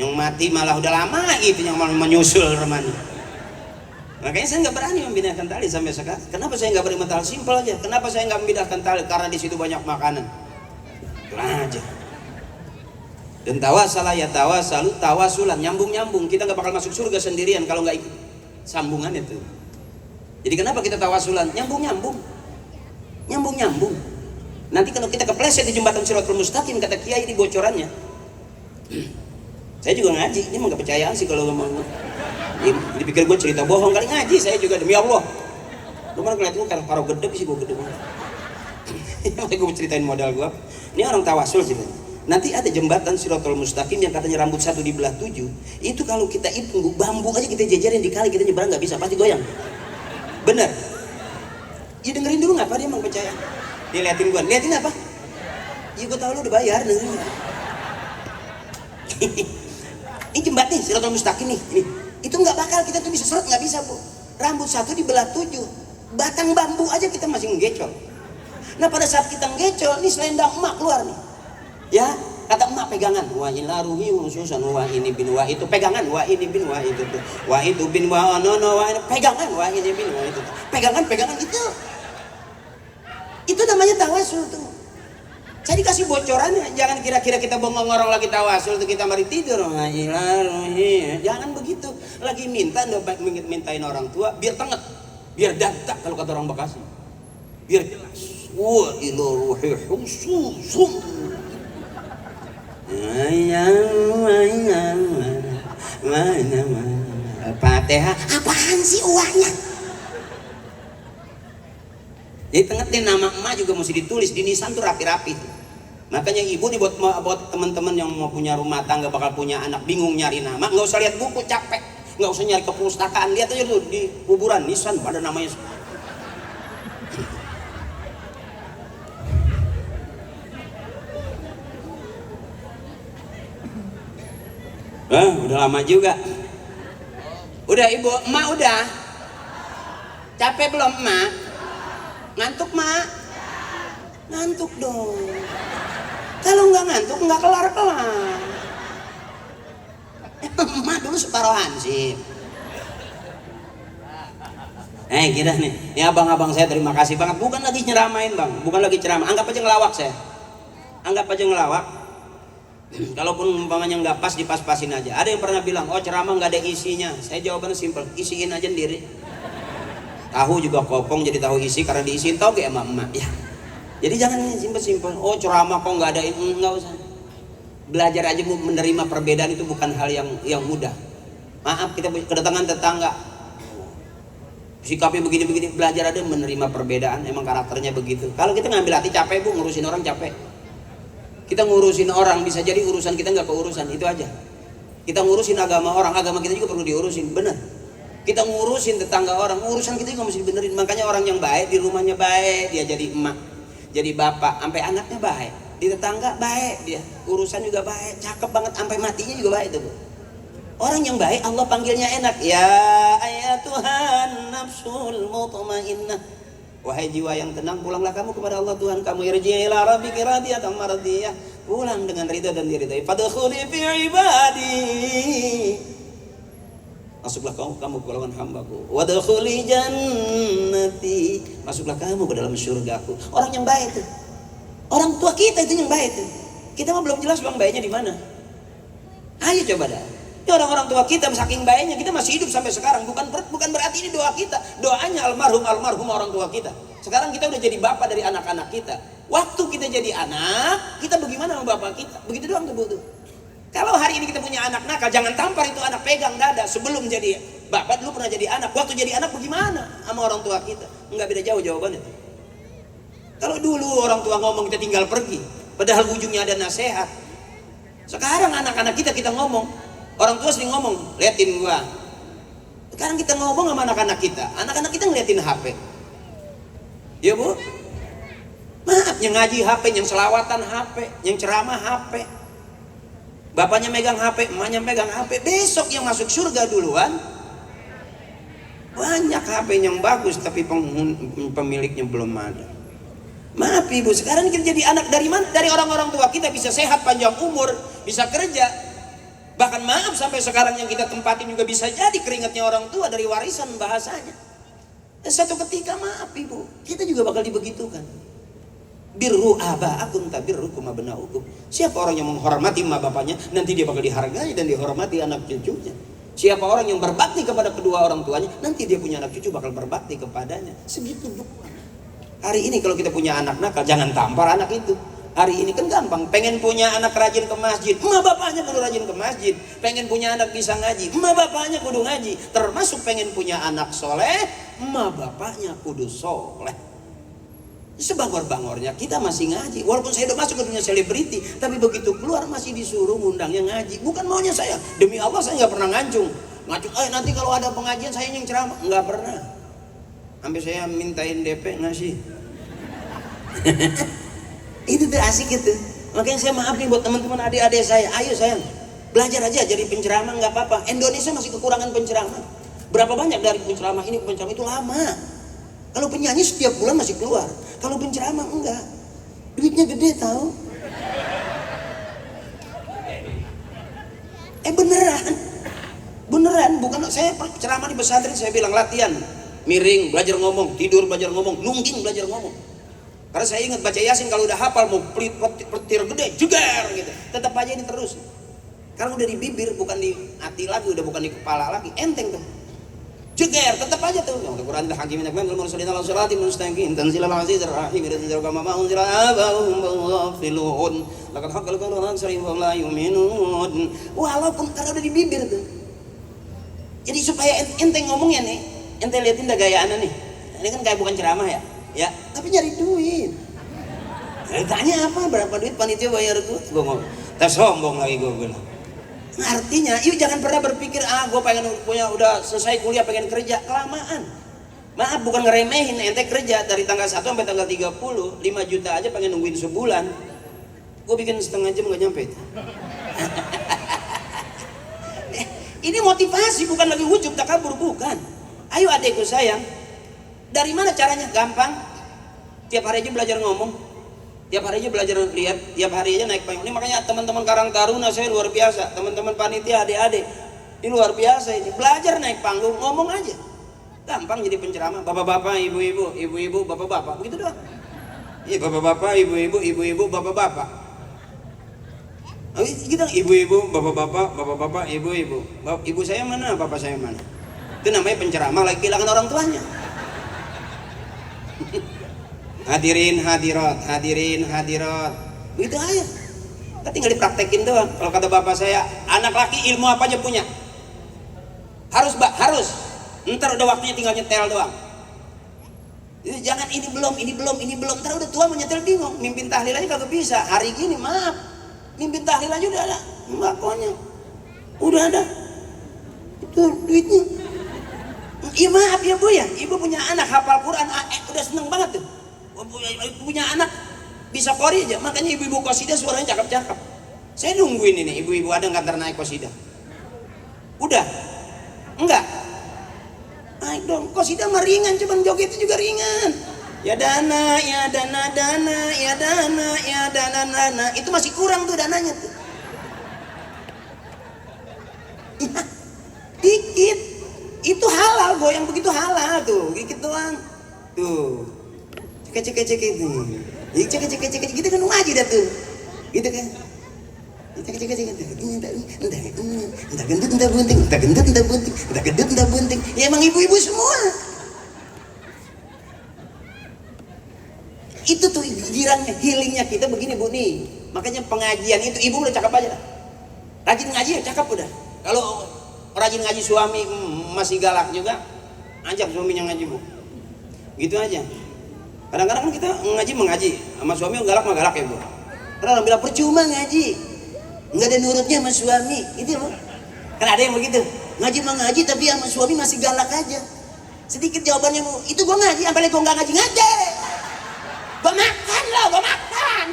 yang mati malah udah lama gitu yang malah menyusul remani. Makanya saya nggak berani memindahkan tali sampai sekarang. Kenapa saya nggak berani mental simpel aja? Kenapa saya nggak memindahkan tali? Karena di situ banyak makanan. Itu aja. Dan tawasala ya tawasalu tawasulan, nyambung-nyambung. Kita nggak bakal masuk surga sendirian kalau nggak ikut sambungan itu. Jadi kenapa kita tawasulan? Nyambung-nyambung. Nyambung-nyambung. Nanti kalau kita kepleset di jembatan Shirathul Mustaqim, kata Kiai ini bocorannya. Saya juga ngaji, ini mah nggak percayaan sih kalau ngomong. Dipikir gue cerita bohong kali, ngaji saya juga demi Allah. Lu mana ngeliat gue karena paro gede sih gue gede banget. Gue ceritain modal gue. Ini orang tawasul sih. Nanti ada jembatan Shirathul Mustaqim yang katanya rambut satu dibelah 7. Itu kalau kita hitung bambu aja kita jajarin di kali, kita nyebrang nggak bisa, pasti goyang. Bener. Ya dengerin dulu nggak apa dia emang percaya. Dia liatin gue, liatin apa? Ya gue tahu lu udah bayar, dengerin. Ini jembatan nih Shirathul Mustaqim nih. Ini. Itu nggak bakal kita tuh bisa seret, nggak bisa bu. Rambut satu dibelah 7, batang bambu aja kita masih ngecol. Nah pada saat kita ngecol, nih selendang emak keluar nih. Ya, kata emak pegangan. Wa ila ruhi khususan wa ini bin wa itu pegangan. Wa ini bin wa itu tuh. Wa itu bin wa no wa ini pegangan. Wa ini bin wa itu. Pegangan itu. Itu namanya tawasul tuh. Saya dikasih bocorannya. Jangan kira-kira kita bengong orang lagi tawasul tuh kita mari tidur. Wa ila ruhi. Jangan begitu. Lagi mintain orang tua biar tenget. Biar data kalau kata orang Bekasi. Biar jelas. Wa ila ruhi khususun. Fatihah apaan sih uangnya? Jadi tengetin nama emak juga mesti ditulis di nisan tuh rapi-rapi. Makanya ibu nih buat teman-teman yang mau punya rumah tangga bakal punya anak bingung nyari nama, nggak usah lihat buku capek, nggak usah nyari ke perpustakaan, lihat aja tuh di kuburan nisan pada namanya. Udah lama juga. Udah ibu, emak udah. Capek belum emak? Ngantuk mak? Ngantuk dong. Kalau nggak ngantuk nggak kelar-kelar. Emak dulu separuh hansip. Kira nih, ini abang-abang saya terima kasih banget. Bukan lagi nyeramain bang, bukan lagi ceramah. Anggap aja ngelawak saya. Anggap aja ngelawak. Kalaupun umpamanya nggak pas, dipas-pasin aja. Ada yang pernah bilang, oh ceramah nggak ada isinya. Saya jawabannya simpel, isiin aja sendiri. Tahu juga kopong jadi tahu isi karena diisiin tahu kayak emak-emak ya. Jadi jangan simpel-simpel. Oh ceramah kok nggak ada ini, nggak usah. Belajar aja menerima perbedaan itu bukan hal yang mudah. Maaf kita kedatangan tetangga, sikapnya begini-begini, belajar aja menerima perbedaan. Emang karakternya begitu. Kalau kita ngambil hati capek bu, ngurusin orang capek. Kita ngurusin orang bisa jadi urusan kita nggak keurusan, itu aja. Kita ngurusin agama orang, agama kita juga perlu diurusin, benar. Kita ngurusin tetangga orang, urusan kita juga mesti dibenerin. Makanya orang yang baik di rumahnya baik, dia jadi emak, jadi bapak, sampai anaknya baik. Di tetangga baik dia, urusan juga baik, cakep banget, sampai matinya juga baik tuh. Orang yang baik Allah panggilnya enak. Ya ayatuhan nafsul mutmainnah. Wahai jiwa yang tenang, pulanglah kamu kepada Allah Tuhan kamu. Irji'i ila rabbiki radiyatan mardiyah. Pulang dengan ridha dan diridhai. Fadkhuli fi ibadi. Masuklah kamu ke golongan hambaku. Wadkhuli jannati. Masuklah kamu ke dalam surgaku. Orang yang baik itu. Orang tua kita itu yang baik itu. Kita mah belum jelas bang baiknya di mana. Ayo coba dah. Ya orang-orang tua kita saking baiknya kita masih hidup sampai sekarang. Bukan berarti ini doa kita. Doanya almarhum orang tua kita. Sekarang kita udah jadi bapak dari anak-anak kita. Waktu kita jadi anak, kita bagaimana sama bapak kita? Begitu doang tuh butuh. Kalau hari ini kita punya anak nakal, jangan tampar itu anak, pegang dada. Sebelum jadi bapak dulu pernah jadi anak. Waktu jadi anak bagaimana sama orang tua kita? Enggak beda jauh jawabannya. Kalau dulu orang tua ngomong kita tinggal pergi, padahal ujungnya ada nasihat. Sekarang anak-anak kita ngomong. Orang tua sering ngomong, liatin gua. Sekarang kita ngomong sama anak-anak kita ngeliatin HP. Ya Bu, maaf, yang ngaji HP, yang selawatan HP, yang ceramah HP. Bapaknya megang HP, emaknya megang HP. Besok yang masuk surga duluan. Banyak HP yang bagus tapi pemiliknya belum ada. Maaf Ibu, sekarang kita jadi anak dari mana? Dari orang-orang tua kita bisa sehat, panjang umur, bisa kerja. Bahkan maaf, sampai sekarang yang kita tempatin juga bisa jadi keringatnya orang tua dari warisan bahasanya. Dan satu ketika maaf Ibu, kita juga bakal dibegitukan. Birru aba'akum tabirrukum abna'ukum. Siapa orang yang menghormati emak bapaknya, nanti dia bakal dihargai dan dihormati anak cucunya. Siapa orang yang berbakti kepada kedua orang tuanya, nanti dia punya anak cucu bakal berbakti kepadanya. Segitu Bu. Hari ini kalau kita punya anak nakal, jangan tampar anak itu. Hari ini kan gampang, pengen punya anak rajin ke masjid, emak bapaknya kudu rajin ke masjid. Pengen punya anak bisa ngaji, emak bapaknya kudu ngaji. Termasuk pengen punya anak soleh, emak bapaknya kudu soleh. Sebangor-bangornya kita masih ngaji. Walaupun saya udah masuk ke dunia selebriti, tapi begitu keluar masih disuruh ngundangnya ngaji. Bukan maunya saya, demi Allah saya nggak pernah ngancung. Nanti kalau ada pengajian saya yang ceramah, nggak pernah. Sampai saya mintain DP ngasih. Itu tuh asik itu. Makanya saya maaf nih buat teman-teman adik-adik saya. Ayo sayang, belajar aja jadi penceramah, nggak apa-apa. Indonesia masih kekurangan penceramah. Berapa banyak dari penceramah ini, penceramah itu lama. Kalau penyanyi setiap bulan masih keluar. Kalau penceramah enggak. Duitnya gede tahu. Beneran. Beneran, bukan saya ceramah di pesantren saya bilang latihan. Miring, belajar ngomong, tidur belajar ngomong, nungging belajar ngomong. Karena saya ingat baca Yasin kalau udah hafal mau petir gede, jeger gitu. Tetap aja ini terus. Karena udah di bibir, bukan di hati lagi, udah bukan di kepala lagi, enteng tuh. Jeger, tetap aja tuh. Yang Al-Qur'an dah hakimin akmal mursalin ala siratin mustaqim tanzilal azizir rahim tanzilal kama ma'unzila abahum ghafilun laqad haqqal qawlu ala aksarihim wa la yu'minun. Walaupun karena udah di bibir tuh. Jadi supaya enteng ngomongnya nih, ente liatin dah gayaannya nih. Ini kan kayak bukan ceramah ya. Ya, tapi nyari duit. Tanya apa? Berapa duit panitia bayar gua? Gua ngomong, "Tak sombong lagi gua bilang." Artinya, yuk jangan pernah berpikir gue pengen punya udah selesai kuliah pengen kerja, kelamaan. Maaf, bukan ngeremehin, ente kerja dari tanggal 1 sampai tanggal 30, 5 juta aja pengen nungguin sebulan. Gue bikin setengah jam gak nyampe. Ini motivasi, bukan lagi ujub takabur, bukan. Ayo adekku sayang, dari mana caranya? Gampang. Tiap hari aja belajar ngomong. Tiap hari aja belajar lihat, tiap hari aja naik panggung. Ini makanya teman-teman Karang Taruna saya luar biasa, teman-teman panitia adik-adik ini luar biasa ini. Belajar naik panggung, ngomong aja. Gampang jadi penceramah. Bapak-bapak, ibu-ibu, ibu-ibu, bapak-bapak, begitu doang. Iya, bapak-bapak, ibu-ibu, ibu-ibu, bapak-bapak. Gitu, ibu-ibu, bapak-bapak, bapak-bapak, ibu-ibu. Ibu saya mana, bapak saya mana? Itu namanya penceramah lagi kehilangan orang tuanya. Hadirin hadirat, hadirin hadirat. Begitu aja. Kita tinggal dipraktekin doang. Kalau kata bapak saya, anak laki ilmu apa aja punya. Harus Mbak, harus. Ntar udah waktunya tinggal nyetel doang. Jadi jangan ini belum, ini belum, ini belum. Ntar udah tua mau nyetel bingung. Mimpin tahlil aja kagak bisa. Hari gini maaf. Mimpin tahlil aja udah ada. Mbakonya. Udah ada. Itu duitnya. Iya maaf ya Bu ya. Ibu punya anak hafal Quran. Udah seneng banget tuh. Punya anak bisa qori aja, makanya ibu-ibu qasidah suaranya cakep-cakep. Saya nungguin ini ibu-ibu ada nggak ntar naik qasidah. Udah enggak naik dong, qasidah mah ringan, cuman joget itu juga ringan. Ya dana, ya dana, dana, ya dana, ya dana, dana, itu masih kurang tuh dananya tuh. Ya, dikit itu halal, goyang begitu halal tuh, dikit doang tuh. Cek itu, cek gitu kan ngaji dah tuh, gitu kan, cek entah gendut entah bunting, entah gendut entah bunting, entah gendut entah bunting, ya emang ibu-ibu semua. Itu tuh girangnya, healingnya kita begini Bu nih, makanya pengajian itu ibu udah cakep aja, rajin ngaji ya cakep udah. Kalau rajin ngaji suami masih galak juga, ajak suaminya ngaji Bu, gitu aja. Kadang-kadang kan kita mengaji sama suami galak mah galak ya Bu. Karena orang bilang percuma ngaji, nggak ada nurutnya sama suami, itu Bu. Kan ada yang begitu, ngaji mah ngaji tapi sama suami masih galak aja. Sedikit jawabannya Bu, itu gua ngaji, apalagi gua nggak ngaji ngaji. Gua makan loh, gua makan.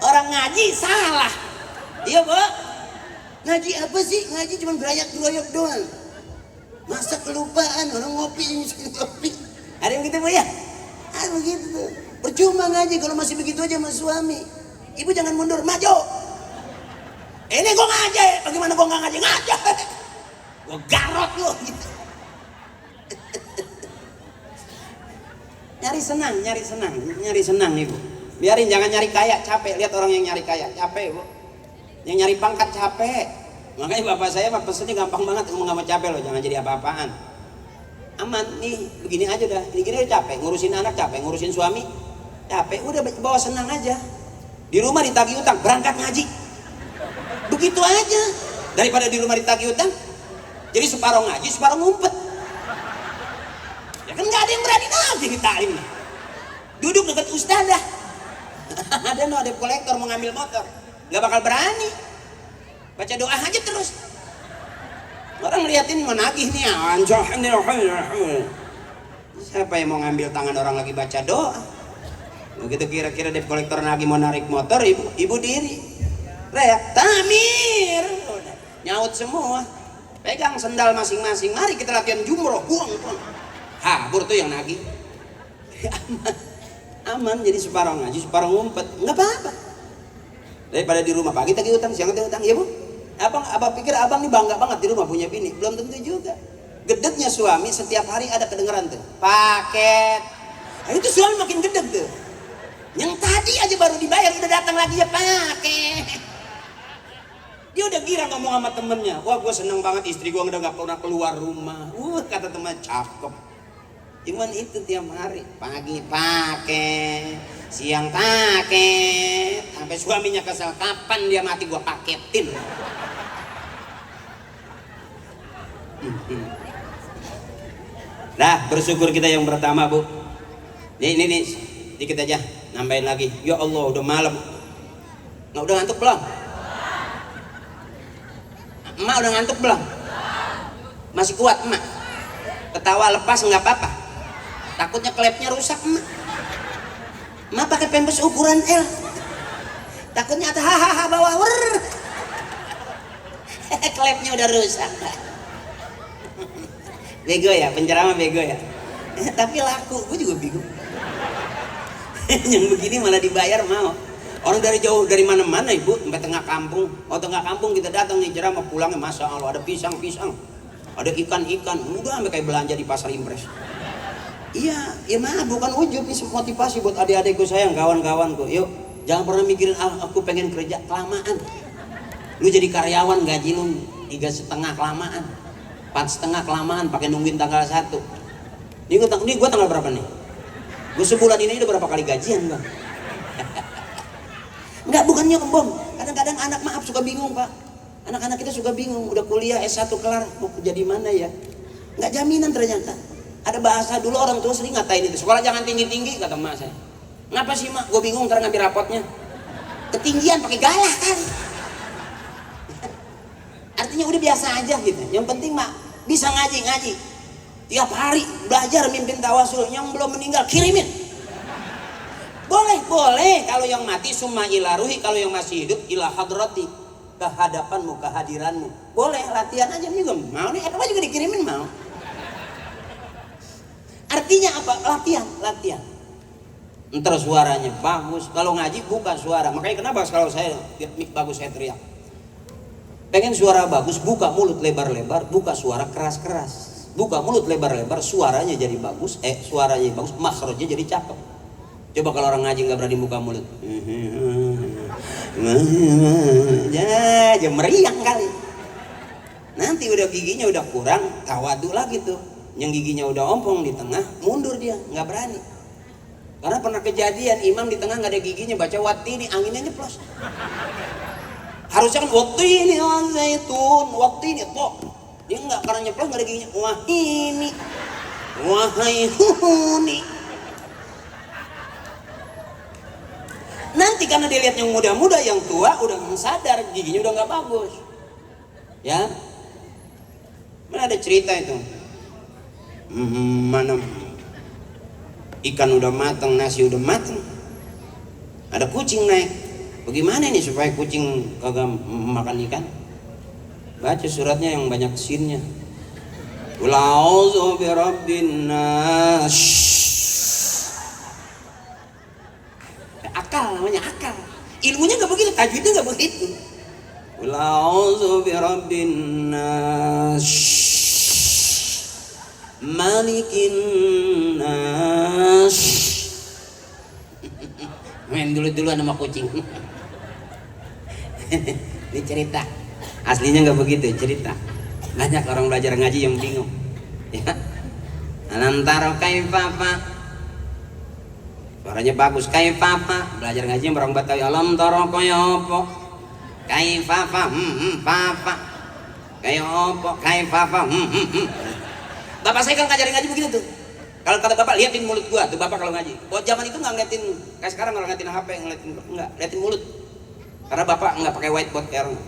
Orang ngaji salah. Iya, Bu. Ngaji apa sih? Ngaji cuma gerayak-geroyok doang. Masa kelupaan orang ngopi ngopi. Ada yang gitu, Bu ya? Ah, begitu tuh. Percuma ngaji kalau masih begitu aja sama suami. Ibu jangan mundur, maju. Ini gua ngaji, bagaimana gua nggak ngaji? Ngaji. Gua garot lu gitu. Nyari senang Ibu. Biarin, jangan nyari kaya, capek. Lihat orang yang nyari kaya, capek, Bu. Yang nyari pangkat capek. Makanya bapak saya pesennya gampang banget, ngomong gak capek loh, jangan jadi apa-apaan. Aman nih, begini aja dah. Gini capek, ngurusin anak capek, ngurusin suami capek, udah bawa senang aja. Di rumah ditagih utang, berangkat ngaji. Begitu aja. Daripada di rumah ditagih utang, jadi separuh ngaji, separuh ngumpet. Ya kan nggak ada yang berani ngaji di ta'lim. Duduk dekat ustazah. Ada debt kolektor mau ngambil motor, nggak bakal berani. Baca doa aja terus. Orang liatin mau nagih nih, siapa yang mau ngambil tangan orang lagi baca doa? Begitu kira-kira debt kolektor nagih mau narik motor, ibu diri, reak, tamir, udah nyaut semua. Pegang sendal masing-masing, mari kita latihan jumroh, buang. Habur tuh yang nagih. Aman, jadi separuh ngaji, separuh ngumpet, nggak apa-apa. Daripada di rumah pagi tagih utang, siang tagih utang, ya Bu. Abang pikir abang nih bangga banget di rumah punya bini, belum tentu juga. Gedegnya suami setiap hari ada kedengeran tuh, paket. Nah, itu suami makin gedeg tuh. Yang tadi aja baru dibayar udah datang lagi ya paket. Dia udah gira ngomong sama temennya, wah gue seneng banget istri gue udah gak pernah keluar rumah. Kata teman, cakep. Cuman itu tiap hari, pagi paket, siang paket, sampai suaminya kesel, kapan dia mati gue paketin. Dah, bersyukur kita yang pertama, Bu. Nih, dikit aja, nambahin lagi. Ya Allah, udah malam. Nggak udah ngantuk belum? Emak udah ngantuk belum? Masih kuat, Emak? Ketawa lepas nggak apa-apa. Takutnya klepnya rusak, Emak. Emak pakai pampers ukuran L. Takutnya ada hahaha bawah wer. Klepnya udah rusak. Bego ya, penceramah bego ya. Tapi laku, gue juga bingung. Yang begini malah dibayar mau. Orang dari jauh, dari mana-mana Ibu, sampai tengah kampung. Oh tengah kampung kita datang nih ceramah, pulangnya Masya Allah ada pisang-pisang, ada ikan-ikan, udah sampai kayak belanja di pasar impres. Iya, ya mah bukan ujub, ini motivasi buat adik-adikku sayang, kawan-kawanku. Yuk, jangan pernah mikirin aku pengen kerja kelamaan. Lu jadi karyawan gaji lu 3,5 kelamaan, 4,5 kelamaan, pakai nungguin tanggal 1. Ini gua tanggal berapa nih? Gua sebulan ini udah berapa kali gajian Bang? Enggak, bukannya kembang. Kadang-kadang anak maaf suka bingung Pak. Anak-anak kita suka bingung, udah kuliah S1 kelar, mau kerja di mana ya? Enggak jaminan ternyata. Ada bahasa dulu orang tua sering ngatain itu, sekolah jangan tinggi-tinggi kata emak saya. Ngapa sih Mak? Gue bingung ntar ngambil rapotnya. Ketinggian pakai galah kan. Artinya udah biasa aja gitu. Yang penting Mak bisa ngaji. Tiap hari belajar mimpin tawasul. Yang belum meninggal kirimin. Boleh. Kalau yang mati summa ila ruhi, kalau yang masih hidup ila hadrati, ke hadapanmu, kehadiranmu. Boleh latihan aja juga mau nih. Apa juga dikirimin mau. Artinya apa? Latihan. Ntar suaranya bagus. Kalau ngaji buka suara. Makanya kenapa kalau saya mic bagus saya teriak. Pengen suara bagus, buka mulut lebar-lebar, buka suara keras-keras. Buka mulut lebar-lebar, suaranya jadi bagus. Suaranya bagus, makhrajnya jadi cakep. Coba kalau orang ngaji nggak berani buka mulut. Ya meriang kali. Nanti udah giginya udah kurang, tawadu lagi tuh. Yang giginya udah ompong di tengah, mundur dia, nggak berani. Karena pernah kejadian imam di tengah nggak ada giginya, baca wattini, anginnya nyeplos. Harusnya kan wattini zaitun, wattini toh. Dia nggak, karena nyeplos nggak ada giginya. Wah ini, wahai huni. Nanti karena dia lihat yang muda-muda, yang tua udah sadar giginya udah nggak bagus. Ya, mana ada cerita itu. Mana ikan udah matang, nasi udah matang, ada kucing naik. Bagaimana ini supaya kucing kagak makan ikan? Baca suratnya yang banyak sinnya. Qul a'udzu birabbin nas. Akal namanya, akal. Ilmunya nggak begitu, tajwidnya nggak begitu. Qul a'udzu birabbin nas, malikin nas. Main dulu-duluan sama kucing. Ini cerita. Aslinya nggak begitu cerita. Banyak orang belajar ngaji yang bingung. Ya. Alam taro kaifa. Suaranya bagus, kaifa. Belajar ngaji orang Betawi. Alam taro kaya apa? Kaifa papa. Kaya apa? Kaifa Bapak saya kan ngajarin ngaji begini tuh. Kalau kata bapak, liatin mulut gua tuh bapak kalau ngaji. Buat zaman itu nggak ngeliatin kayak sekarang, kalau ngeliatin HP nggak, liatin mulut. Karena bapak nggak pakai whiteboard kayak orang.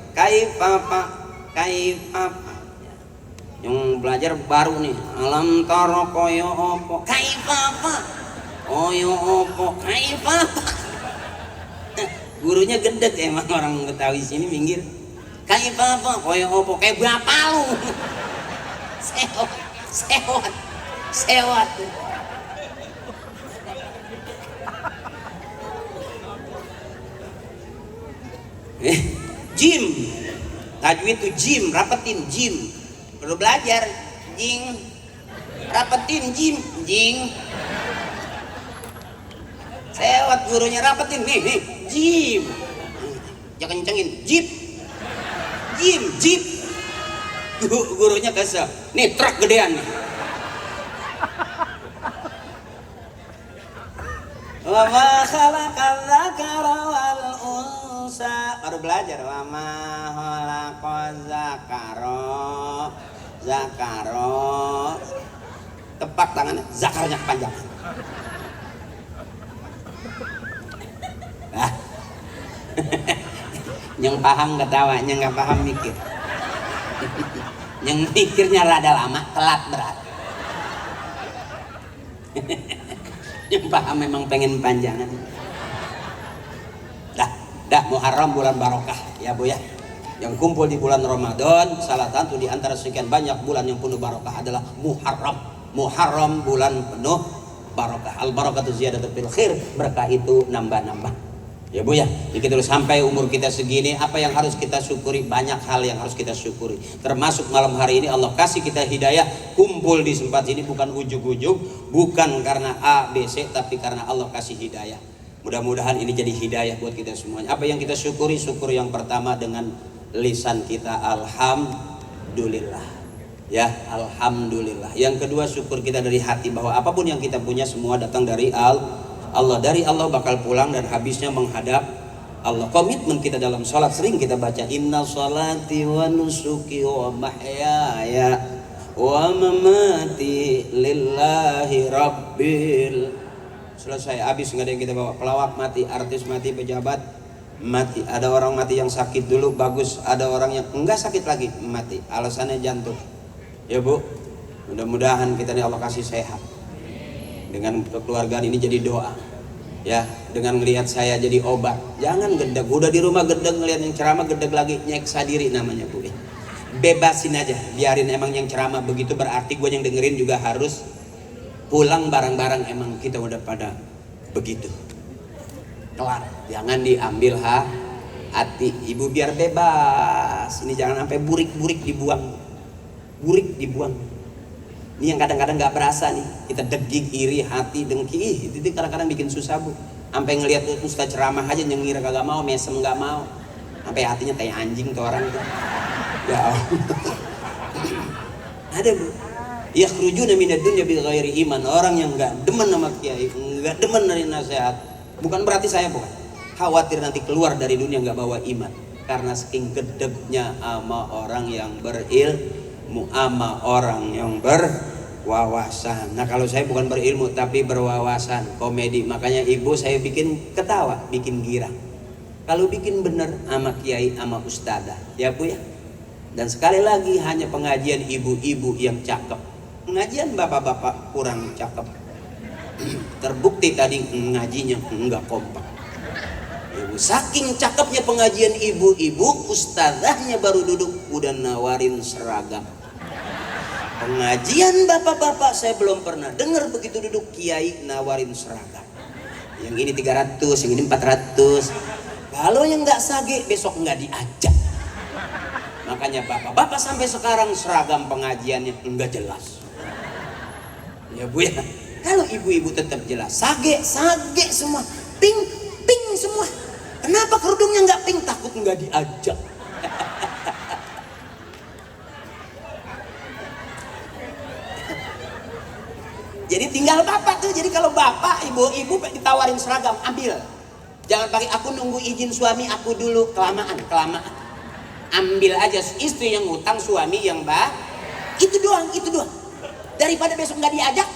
Kaifa. Yang belajar baru nih. Alam taro koyo opo. Kaifa. Koyo opo. Kaifa. Gurunya gedek emang orang Betawi sini minggir. Kaifa koyo opo. Kayak bapak lu. Sewot. Jim, tajwid itu jim, rapetin jim. Perlu belajar jing, rapetin jing. Sewot gurunya rapetin nih jim. Jangan kencengin jip. Gurunya kesel. Nih truk gedean nih. Wa ma khalaqal dzakara wal unsa. Baru belajar wa ma khalaqal zakaro. Tepak tangannya, zakarnya panjang. Nah. Yang paham ketawa, yang nggak paham mikir. Yang mikirnya rada lama, telat berat. Yang paham memang pengen panjangan. Dah Muharram bulan barokah ya Bu ya. Yang kumpul di bulan Ramadan, salah satu di antara sekian banyak bulan yang penuh barokah adalah Muharram. Muharram bulan penuh barokah. Al barakatu ziyadatu fil khair, berkah itu nambah-nambah. Ya Bu ya, kita terus sampai umur kita segini, apa yang harus kita syukuri? Banyak hal yang harus kita syukuri. Termasuk malam hari ini Allah kasih kita hidayah, kumpul di tempat ini bukan ujug-ujug, bukan karena A, B, C, tapi karena Allah kasih hidayah. Mudah-mudahan ini jadi hidayah buat kita semuanya. Apa yang kita syukuri? Syukur yang pertama dengan lisan kita, alhamdulillah. Ya, alhamdulillah. Yang kedua syukur kita dari hati, bahwa apapun yang kita punya semua datang dari Allah. Dari Allah bakal pulang dan habisnya menghadap Allah. Komitmen kita dalam sholat sering kita baca inna sholati wa nusuki wa mahyaya wa mamati lillahi rabbil. Selesai, habis, nggak ada yang kita bawa. Pelawak mati, artis mati, pejabat mati. Ada orang mati yang sakit dulu, bagus. Ada orang yang enggak sakit lagi, mati. Alasannya jantung. Ya Bu, mudah-mudahan kita ini Allah kasih sehat. Dengan kekeluargaan ini jadi doa. Ya, dengan ngelihat saya jadi obat. Jangan gedeg, udah di rumah gedeg, ngelihat yang ceramah gedeg lagi, nyeksa diri namanya Bu. Bebasin aja, biarin. Emang yang ceramah begitu berarti gue yang dengerin juga harus pulang bareng-bareng. Emang kita udah pada begitu. Kelar, jangan diambil hati. Ibu biar bebas. Ini jangan sampai burik-burik dibuang. Burik dibuang. Ini yang kadang-kadang gak berasa nih, kita deging, iri, hati, dengki, itu kadang-kadang bikin susah Bu. Sampai ngelihat ustaz ceramah aja nyengir kagak mau, mesem gak mau, sampai hatinya kayak anjing tuh orang tuh. Ya Allah. Ada Bu, yakhrujuna minad dunya bi ghairi iman. Orang yang gak demen sama kiai, gak demen dari nasihat, bukan berarti saya bukan khawatir nanti keluar dari dunia gak bawa iman, karena saking gedegnya sama orang yang berilmu, sama orang yang berwawasan. Nah kalau saya bukan berilmu tapi berwawasan, komedi. Makanya ibu saya bikin ketawa, bikin girang. Kalau bikin bener sama kiai, sama ustadzah, ya Bu ya. Dan sekali lagi hanya pengajian ibu-ibu yang cakep. Pengajian bapak-bapak kurang cakep. Terbukti tadi ngajinya enggak kompak. Ibu, saking cakepnya pengajian ibu-ibu, ustazahnya baru duduk udah nawarin seragam. Pengajian bapak-bapak saya belum pernah dengar begitu duduk kiai nawarin seragam. Yang ini 300, yang ini 400. Kalau yang nggak sage besok nggak diajak. Makanya bapak-bapak sampai sekarang seragam pengajiannya nggak jelas. Ya Bu ya. Kalau ibu-ibu tetap jelas, sage semua, pink semua. Kenapa kerudungnya nggak pink? Takut nggak diajak. Jadi tinggal bapak tuh. Jadi kalau bapak, ibu ditawarin seragam, ambil. Jangan pakai aku nunggu izin suami aku dulu, kelamaan. Ambil aja, istri yang ngutang, suami yang itu doang. Daripada besok nggak diajak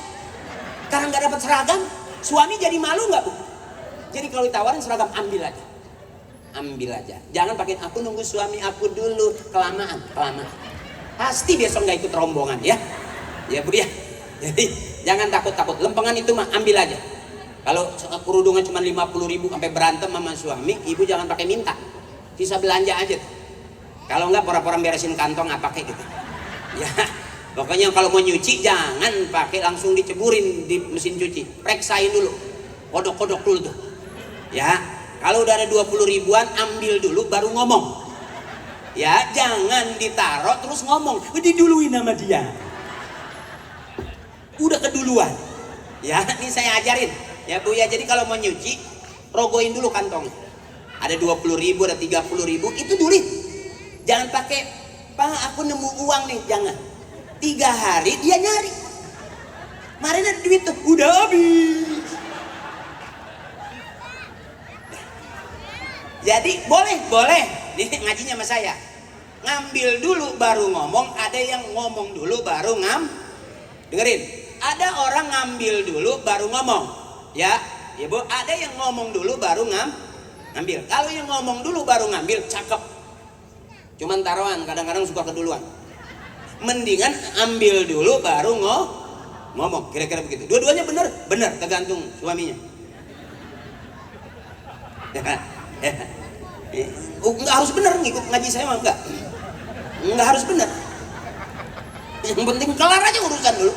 karena nggak dapat seragam, suami jadi malu nggak Bu? Jadi kalau ditawarin seragam, ambil aja. Jangan pakai aku nunggu suami aku dulu, kelamaan. Pasti besok nggak ikut rombongan ya Bu ya. Jadi jangan takut, lempengan itu mah ambil aja. Kalau kerudungan cuma 50.000 sampai berantem sama suami, ibu jangan pakai minta, bisa belanja aja. Kalau enggak pura-pura beresin kantong apa pakai gitu. Ya, pokoknya kalau mau nyuci jangan pakai langsung diceburin di mesin cuci, periksain dulu, kodok dulu tuh. Ya, kalau udah ada 20 ribuan ambil dulu baru ngomong. Ya, jangan ditaruh terus ngomong, diduluin sama dia. Udah keduluan. Ya, ini saya ajarin. Ya Bu ya, jadi kalau mau nyuci, rogoin dulu kantong. Ada 20.000, ada 30.000, itu duit. Jangan pakai, Pak aku nemu uang nih, jangan. 3 hari dia nyari. Kemarin ada duit tuh, udah habis. Jadi boleh. Nih ngajinya sama saya. Ngambil dulu baru ngomong, ada yang ngomong dulu baru dengerin. Ada orang ngambil dulu baru ngomong. Ya Bu, ada yang ngomong dulu baru ngambil. Kalau yang ngomong dulu baru ngambil, cakep. Cuman taruhan, kadang-kadang suka keduluan. Mendingan ambil dulu baru ngomong, kira-kira begitu. Dua-duanya bener, tergantung suaminya. Enggak harus bener ngikut ngaji saya mah enggak harus bener. Yang penting kelar aja urusan dulu.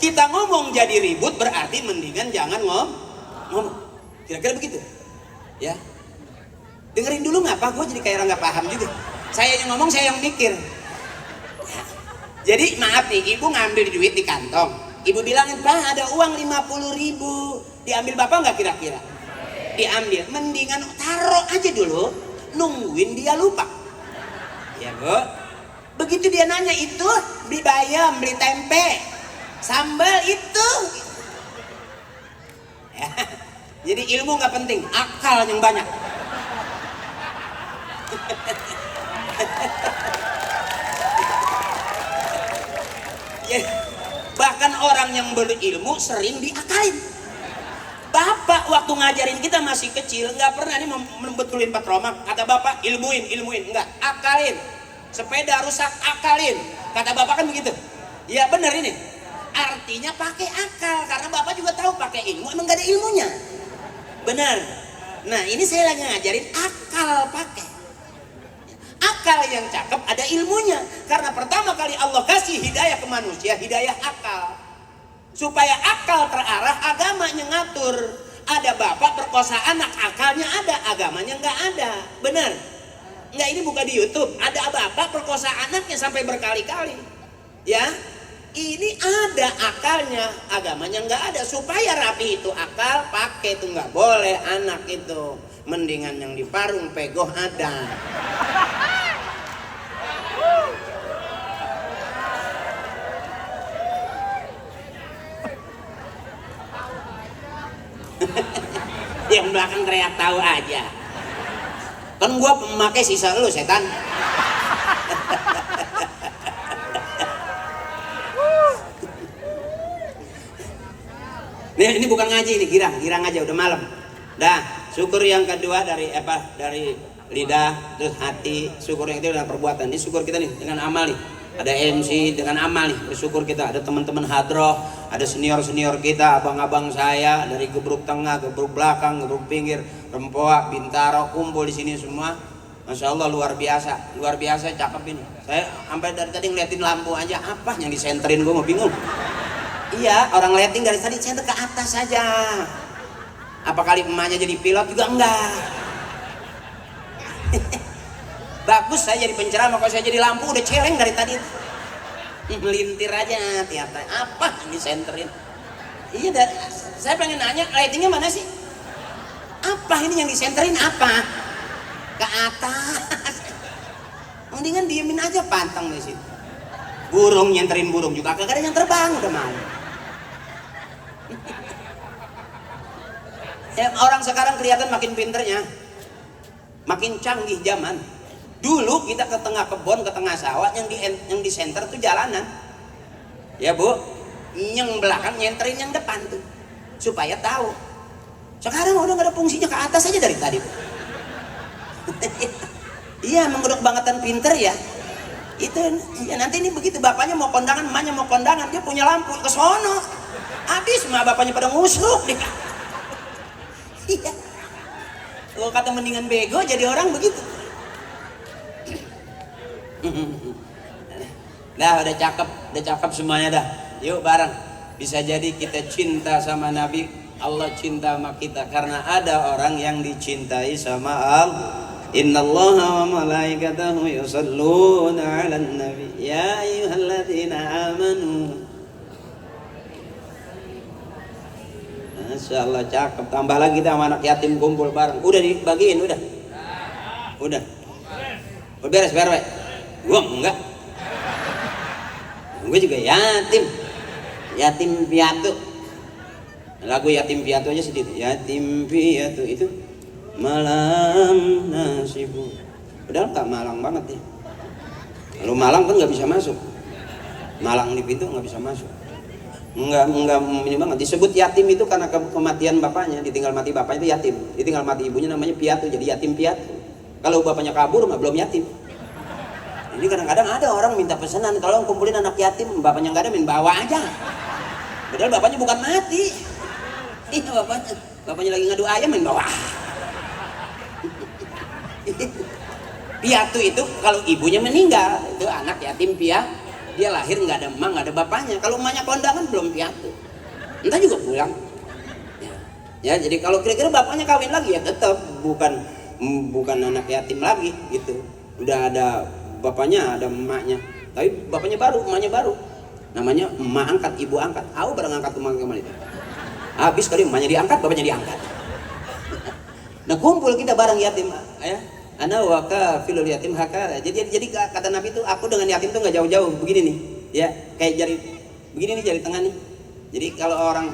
Kita ngomong jadi ribut berarti mendingan jangan ngomong. Kira-kira begitu. Ya. Dengerin dulu ngapa, gue jadi kayak orang nggak paham juga. Saya yang ngomong, saya yang mikir. Ya. Jadi maaf nih, ibu ngambil duit di kantong. Ibu bilangin, Pak ada uang 50.000. Diambil bapak nggak kira-kira? Diambil. Mendingan taruh aja dulu, nungguin dia lupa. Ya Bu. Begitu dia nanya itu, beli bayam, beli tempe. Sambal itu ya. Jadi ilmu nggak penting, akal yang banyak. Ya, bahkan orang yang berilmu sering diakalin. Bapak waktu ngajarin kita masih kecil nggak pernah nih membetulin patroma. Kata bapak ilmuin, enggak, akalin. Sepeda rusak, akalin. Kata bapak kan begitu. Ya benar ini. Artinya pakai akal, karena bapak juga tahu pakai ilmu emang gak ada ilmunya. Benar. Nah ini saya lagi ngajarin akal pakai. Akal yang cakep ada ilmunya. Karena pertama kali Allah kasih hidayah ke manusia, hidayah akal. Supaya akal terarah, agamanya ngatur. Ada bapak perkosa anak, akalnya ada, agamanya nggak ada. Benar. Nggak, ini buka di YouTube. Ada bapak perkosa anaknya sampai berkali-kali. Ya. Ini ada akalnya, agamanya nggak ada. Supaya rapi itu akal, pakai itu nggak boleh anak itu. Mendingan yang di parung pegoh ada. Yang belakang teriak tahu aja. Kan gua pemakai sisa lu setan. Ini bukan ngaji, ini girang aja udah malam. Dah, syukur yang kedua dari lidah, terus hati, syukur yang ketiga dengan perbuatan. Ini syukur kita nih dengan amal nih. Ada MC dengan amal nih, bersyukur kita ada teman-teman hadroh, ada senior-senior kita, abang-abang saya dari Gebruk Tengah, Gebruk Belakang, Gebruk Pinggir, Rempoa, Bintaro, kumpul di sini semua. Masya Allah luar biasa cakep ini. Saya sampai dari tadi ngeliatin lampu aja, apa yang disenterin, gue mau bingung. Iya, orang lighting dari tadi center ke atas saja. Apa kali emaknya jadi pilot juga enggak. Bagus saya jadi penceramah, kalau saya jadi lampu udah celeng dari tadi. Melintir aja tiap apa yang disenterin. Iya, saya pengen nanya lightingnya mana sih? Apa ini yang disenterin apa? Ke atas. Mendingan diemin aja pantang di situ. Burung nyenterin burung juga kagak ada yang terbang udah mau. Ya, orang sekarang kelihatan makin pinternya, makin canggih zaman. Dulu kita ke tengah kebun, ke tengah sawah, yang di center tuh jalanan. Ya Bu, yang belakang nyenterin yang depan tuh, supaya tahu. Sekarang udah nggak ada fungsinya, ke atas aja dari tadi. Iya, mengudak bangetan pinter ya. Itu ya, nanti ini begitu bapaknya mau kondangan, emaknya mau kondangan, dia punya lampu ke sono. Habis emak bapaknya pada ngusuk deh. Iya. Kalau kata mendingan bego jadi orang begitu. Dah udah cakep semuanya dah. Yuk bareng. Bisa jadi kita cinta sama Nabi, Allah cinta sama kita karena ada orang yang dicintai sama Allah. Innallaha wa malaikatahu yusalluna 'alan nabi ya ayyuhalladzina amanu. Masya Allah cakep. Tambah lagi kita sama anak yatim kumpul bareng. Udah dibagiin udah. Udah beres. Gua enggak. Gue juga yatim piatu. Lagu yatim piatu aja sedikit. Yatim piatu itu malam nasibu. Padahal tak malang banget ya. Kalau malang kan nggak bisa masuk. Malang di pintu nggak bisa masuk. Enggak ini banget. Disebut yatim itu karena kematian bapaknya, ditinggal mati bapaknya itu yatim. Ditinggal mati ibunya namanya piatu, jadi yatim piatu. Kalau bapaknya kabur mah belum yatim. Ini kadang-kadang ada orang minta pesanan, kalau kumpulin anak yatim, bapaknya nggak ada, main bawa aja. Padahal bapaknya bukan mati. Iya bapaknya lagi ngadu ayam, main bawa. Piatu itu kalau ibunya meninggal, itu anak yatim piatu. Dia lahir nggak ada emak, nggak ada bapaknya. Kalau emaknya kondangan belum piatu, entah juga pulang. Ya jadi kalau kira-kira bapaknya kawin lagi ya tetap bukan anak yatim lagi gitu. Udah ada bapaknya, ada emaknya, tapi bapaknya baru, emaknya baru. Namanya emak angkat, ibu angkat. Aku bareng angkat emak kemana itu. Habis kali emaknya diangkat, bapaknya diangkat. Nah kumpul kita bareng yatim, ya. Ana wa kafilul yatim haka. Jadi kata Nabi itu, aku dengan yatim tuh nggak jauh-jauh. Begini nih, ya kayak jari, begini nih jari tengah nih. Jadi kalau orang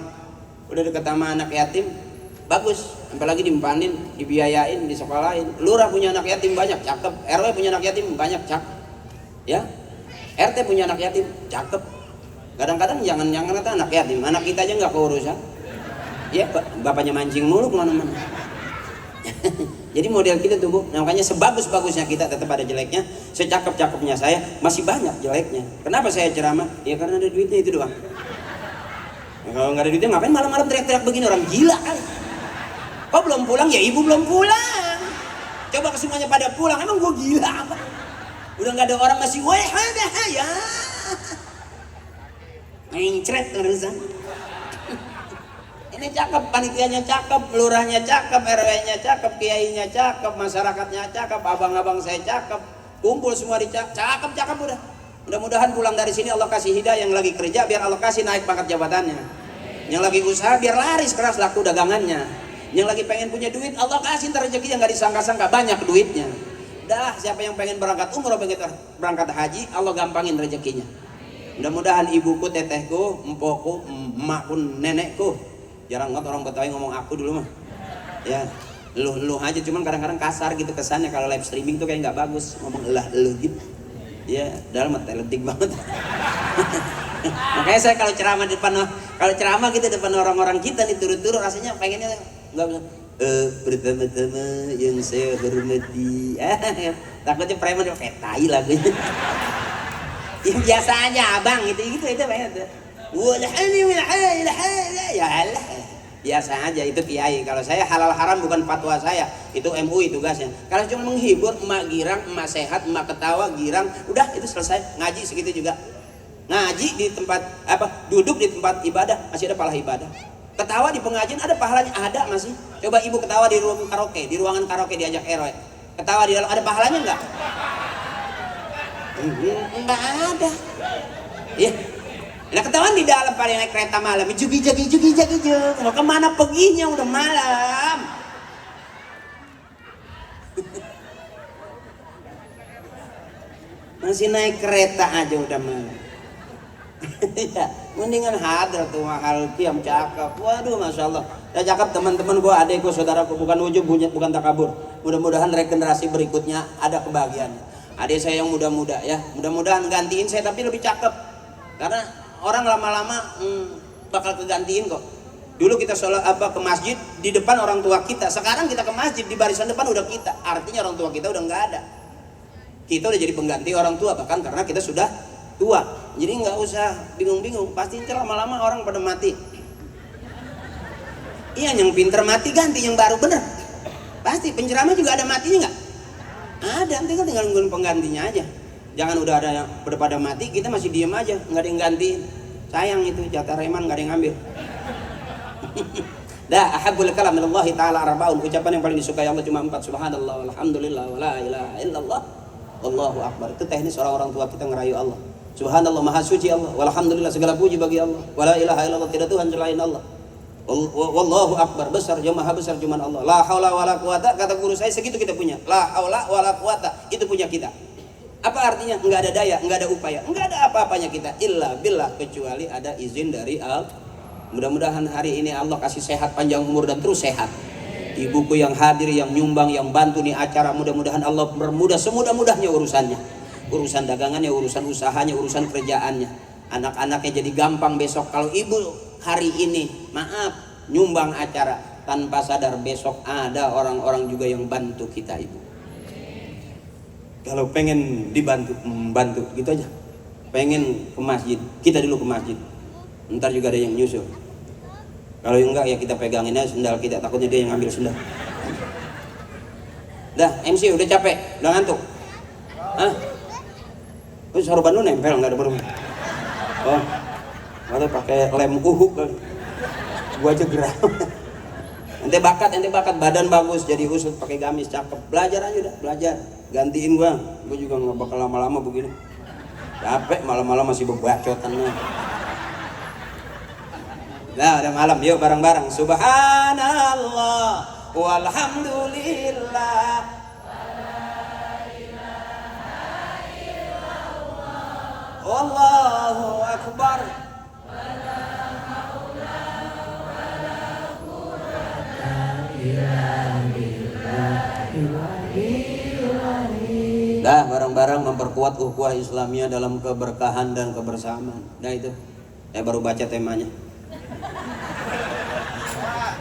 udah deket sama anak yatim, bagus. Apalagi dimpanin, dibiayain, disekolahin. Lurah punya anak yatim banyak, cakep. RW punya anak yatim banyak, cakep. Ya, RT punya anak yatim, cakep. Kadang-kadang jangan kata anak yatim, anak kita aja nggak keurusan. Ya, bapaknya mancing mulu kemana-mana. Jadi model kita tuh Bu, makanya sebagus-bagusnya kita tetap ada jeleknya, secakep-cakepnya saya masih banyak jeleknya. Kenapa saya ceramah? Ya karena ada duitnya itu doang. Nah, kalau nggak ada duitnya ngapain malam-malam teriak-teriak begini, orang gila kali. Kok belum pulang? Ya ibu belum pulang. Coba semuanya pada pulang, emang gue gila apa? Udah nggak ada orang masih weh ya. Mencret terusan. Ini cakep, panitianya cakep, lurahnya cakep, RW-nya cakep, kiainya cakep, masyarakatnya cakep, abang-abang saya cakep, kumpul semua di cakep udah. Mudah-mudahan pulang dari sini Allah kasih hidayah, yang lagi kerja biar Allah kasih naik pangkat jabatannya, yang lagi usaha biar laris keras laku dagangannya, yang lagi pengen punya duit Allah kasih ntar rezeki yang nggak disangka-sangka banyak duitnya. Dah siapa yang pengen berangkat umroh, pengen berangkat haji, Allah gampangin rezekinya. Mudah-mudahan ibuku, tetehku, empokku, emakku, nenekku. Jarang banget orang Betawi ngomong aku dulu mah. Ya, lu aja, cuman kadang-kadang kasar gitu kesannya kalau live streaming tuh kayak nggak bagus ngomong lu gitu. Ya, dalam teletik banget. Makanya saya kalau ceramah gitu depan orang-orang kita nih turut-turut rasanya pengennya nggak bisa. Pertama-tama yang saya hormati. Takutnya preman petai lagunya. Ya biasa aja abang gitu itu banyak tuh. Ya Allah. Biasa aja itu kiai. Kalau saya halal haram bukan fatwa saya, itu MUI tugasnya. Kalau cuma menghibur, emak girang, emak sehat, emak ketawa, girang, udah itu selesai. Ngaji segitu juga. Ngaji di tempat duduk di tempat ibadah masih ada pahala ibadah. Ketawa di pengajian ada pahalanya, ada masih. Coba ibu ketawa di ruang karaoke, di ruangan karaoke diajak eroy. Ketawa di dalam ada pahalanya enggak? Enggak ada. Iya. Nah ketahuan di dalam pada naik kereta malam, jugi. Mau kemana perginya udah malam? Masih naik kereta aja udah malam. Ya, mendingan hadir tuh mahal kiam cakep. Waduh, masya Allah. Ya cakep teman-teman gua, adekku, saudaraku, bukan ujub, bukan takabur. Mudah-mudahan regenerasi berikutnya ada kebahagiaan. Adik saya yang muda-muda ya, mudah-mudahan gantiin saya tapi lebih cakep. Karena orang lama-lama bakal kegantiin kok. Dulu kita sholat ke masjid di depan orang tua kita, sekarang kita ke masjid di barisan depan udah kita. Artinya orang tua kita udah nggak ada. Kita udah jadi pengganti orang tua bahkan karena kita sudah tua. Jadi nggak usah bingung-bingung. Pasti lama-lama orang pada mati. Iya, yang pinter mati ganti yang baru, bener. Pasti penceramah juga ada matinya nggak? Ada, tinggal nungguin penggantinya aja. Jangan udah ada yang pada mati kita masih diem aja, nggak ada yang gantiin. Sayang itu jatah reman nggak ada yang ngambil. Dah, ahabbul kalam minallahi ta'ala arba'un. Ucapan yang paling disukai Allah cuma 4. Subhanallah, walhamdulillah, wala ilaha illallah, wallahu akbar. Itu teknis orang-orang tua kita ngerayu Allah. Subhanallah, maha suci Allah, walhamdulillah, segala puji bagi Allah, wala ilaha illallah, tidak Tuhan selain Allah. Wallahu akbar, besar, maha besar cuma Allah. La haula wala quwata, kata guru saya segitu kita punya. La haula wala quwata, itu punya kita. Apa artinya? Enggak ada daya, enggak ada upaya, enggak ada apa-apanya kita illa billah, kecuali ada izin dari Allah. Mudah-mudahan hari ini Allah kasih sehat, panjang umur dan terus sehat. Ibuku yang hadir, yang nyumbang, yang bantu nih acara, mudah-mudahan Allah bermudah semudah-mudahnya urusannya. Urusan dagangannya, urusan usahanya, urusan kerjaannya. Anak-anaknya jadi gampang besok. Kalau ibu hari ini maaf nyumbang acara, tanpa sadar besok ada orang-orang juga yang bantu kita ibu. Kalau pengen dibantu, membantu gitu aja. Pengen ke masjid, kita dulu ke masjid. Ntar juga ada yang nyusul. Kalau enggak ya kita pegangin aja sendal kita, takutnya dia yang ngambil sendal. Dah, MC udah capek, udah ngantuk. Hah? Oh, sorban lu nempel nggak ada berubah. Oh, atau pakai lem uhuk kali. Gua aja geram. Ente bakat badan bagus jadi usut pakai gamis cakep. Belajar aja udah, belajar. Gantiin gua juga nggak bakal lama-lama begini. Capek malam-malam masih bebacotan. Nah, udah malam, yuk bareng-bareng. Subhanallah, walhamdulillah, wallahu akbar. Dah bareng-bareng memperkuat ukhuwah Islamiyah dalam keberkahan dan kebersamaan. Dah itu. Saya baru baca temanya.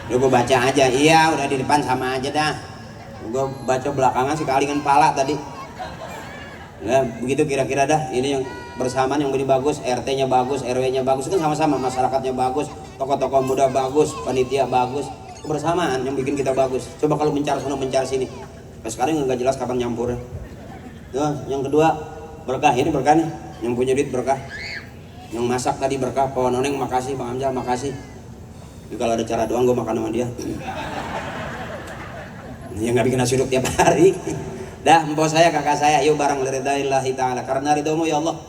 Gue baca aja, iya udah di depan sama aja dah. Gue baca belakangan sih kalingan pala tadi. Ya begitu kira-kira dah. Ini yang bersamaan yang lebih bagus, RT-nya bagus, RW-nya bagus, kan sama-sama, masyarakatnya bagus, tokoh-tokoh muda bagus, panitia bagus, kebersamaan yang bikin kita bagus. Coba kalau mencar sana mencar sini, pas sekarang nggak jelas kapan nyampurnya. Tuh, yang kedua berkah, ini berkah nih, yang punya duit berkah, yang masak tadi berkah, Pak Noneng makasih, Bang Hamzah makasih. Jadi kalau ada cara doang gue makan sama dia. Yang nggak bikin nasi uduk tiap hari. Dah, empok saya, kakak saya, yuk bareng liridaillahi ta'ala, karena ridhomu ya Allah.